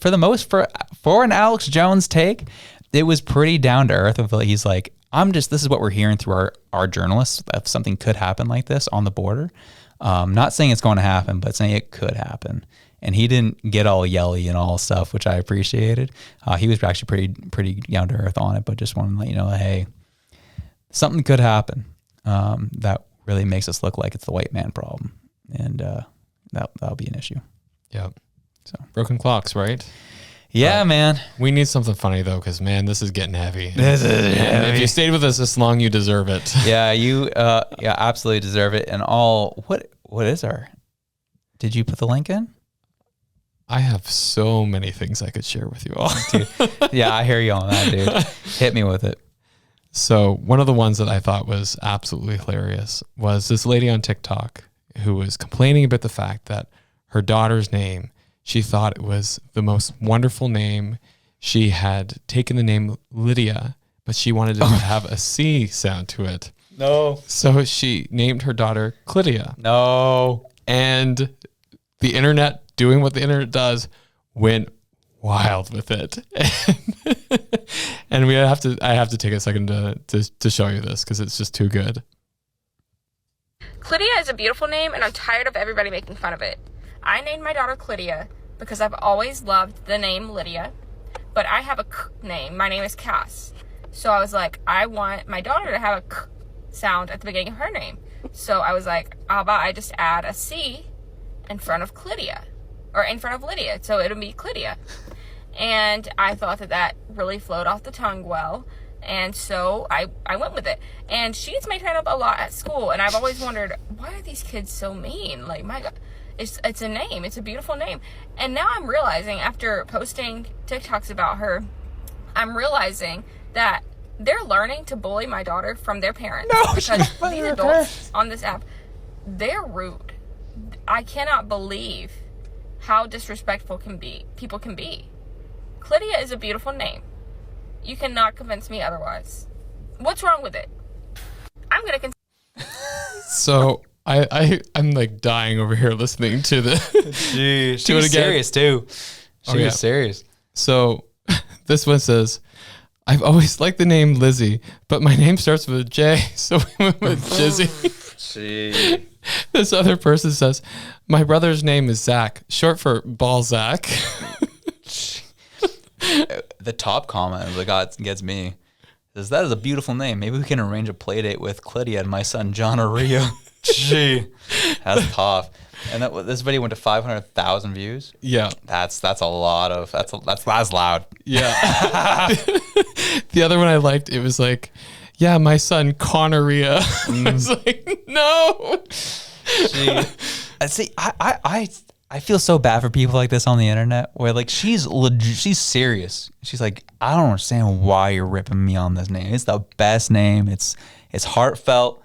S2: For an Alex Jones take, it was pretty down to earth. He's like, this is what we're hearing through our journalists. If something could happen like this on the border, not saying it's going to happen, but saying it could happen. And he didn't get all yelly and all stuff, which I appreciated. He was actually pretty down to earth on it, but just wanted to let you know, hey, something could happen that really makes us look like it's the white man problem, and that'll be an issue.
S3: Yep.
S2: So
S3: Broken clocks, right?
S2: Yeah, man.
S3: We need something funny though, because man, this is getting heavy.
S2: This is
S3: And
S2: heavy.
S3: if you stayed with us this long, you deserve it.
S2: Yeah, you absolutely deserve it. And what is our? Did you put the link in?
S3: I have so many things I could share with you all.
S2: Yeah, I hear you on that, dude. Hit me with it.
S3: So one of the ones that I thought was absolutely hilarious was this lady on TikTok who was complaining about the fact that her daughter's name, she thought it was the most wonderful name. She had taken the name Lydia, but she wanted to have a C sound to it.
S2: No.
S3: So she named her daughter Clydia.
S2: No.
S3: And the internet, doing what the internet does, went wild with it. And I have to take a second to show you this because it's just too good.
S7: Clydia is a beautiful name, and I'm tired of everybody making fun of it. I named my daughter Clydia because I've always loved the name Lydia, but I have a K name. My name is Cass. So I was like, I want my daughter to have a K sound at the beginning of her name. So I was like, how about I just add a C in front of Clydia, or in front of Lydia, so it'll be Clydia. And I thought that really flowed off the tongue well. And so I went with it. And she's made fun of a lot at school. And I've always wondered, why are these kids so mean? Like, my God, it's a name. It's a beautiful name. And now I'm realizing, after posting TikToks about her, I'm realizing that they're learning to bully my daughter from their parents.
S2: No,
S7: because these adults on this app, they're rude. I cannot believe how disrespectful people can be. Clydia is a beautiful name. You cannot convince me otherwise. What's wrong with it? I'm going to
S3: So I'm like dying over here listening to the
S2: Jeez, she was serious too. She was serious.
S3: So this one says, I've always liked the name Lizzie, but my name starts with a J, so we went with Jizzy.
S2: Gee.
S3: This other person says, my brother's name is Zach, short for Balzac.
S2: The top comment that gets me says, that is a beautiful name. Maybe we can arrange a play date with Clydia and my son John Aria. Gee, that's tough. And this video went to 500,000 views.
S3: Yeah,
S2: that's a lot of that's loud.
S3: yeah. The other one I liked, it was like, yeah, my son Conneria. I was like, no.
S2: Gee. See, I feel so bad for people like this on the internet, where like she's serious. She's like, I don't understand why you're ripping me on this name. It's the best name. It's heartfelt.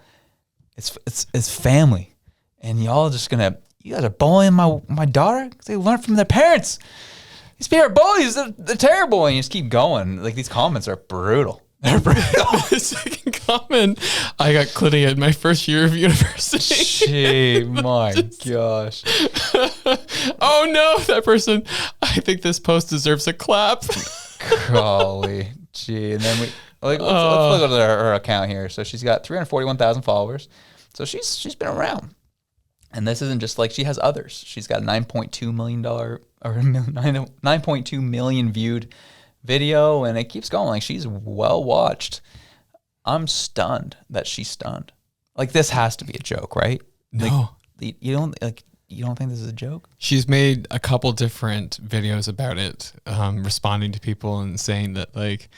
S2: It's family, and y'all just you guys are bullying my daughter because they learned from their parents. These people are bullies. They're terrible, and you just keep going. Like, these comments are brutal. They're brutal.
S3: The second comment, I got Clydia in my first year of university.
S2: Gee, my gosh.
S3: Oh no, that person, I think this post deserves a clap.
S2: Golly. Gee. And then let's look at her account here. So she's got 341,000 followers. So she's been around. And this isn't just like, she has others. She's got $9.2 million or 9.2 million viewed video, and it keeps going. Like, she's well watched. I'm stunned that she's stunned. Like, this has to be a joke, right?
S3: No.
S2: Like, you don't think this is a joke?
S3: She's made a couple different videos about it, responding to people and saying that, like,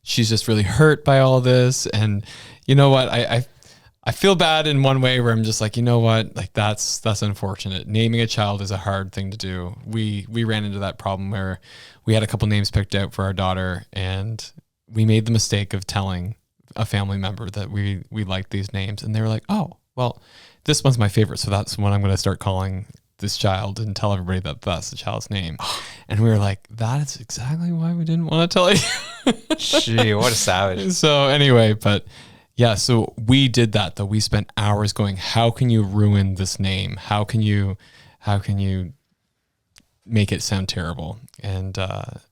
S3: she's just really hurt by all this. And you know what? I feel bad in one way where I'm just like, you know what? Like, that's unfortunate. Naming a child is a hard thing to do. We ran into that problem where we had a couple names picked out for our daughter, and we made the mistake of telling a family member that we liked these names, and they were like, oh, well, this one's my favorite, so that's what I'm going to start calling this child, and tell everybody that that's the child's name. And we were like, that is exactly why we didn't want to tell you.
S2: Gee, what a savage.
S3: So anyway, but yeah, so we did that though. We spent hours going, how can you ruin this name? How can you make it sound terrible? And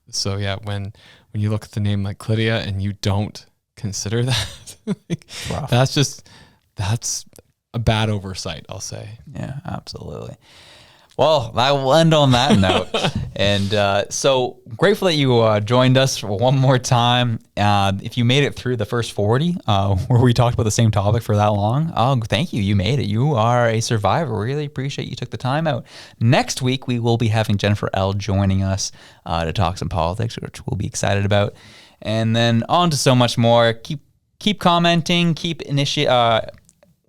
S3: so yeah, when you look at the name like Lydia and you don't consider that, like, that's a bad oversight, I'll say.
S2: Yeah, absolutely. Well, I will end on that note. And so grateful that you joined us for one more time. If you made it through the first 40, where we talked about the same topic for that long, thank you. You made it. You are a survivor. Really appreciate you took the time out. Next week, we will be having Jennifer L. joining us to talk some politics, which we'll be excited about. And then on to so much more. Keep commenting, keep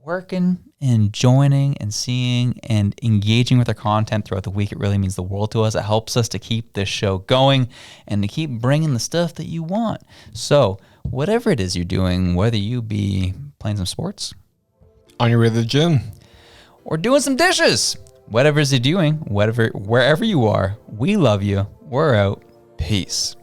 S2: working and joining and seeing and engaging with our content throughout the week. It really means the world to us. It helps us to keep this show going and to keep bringing the stuff that you want. So whatever it is you're doing, whether you be playing some sports,
S3: on your way to the gym,
S2: or doing some dishes, whatever it is you're doing, wherever you are, we love you. We're out. Peace.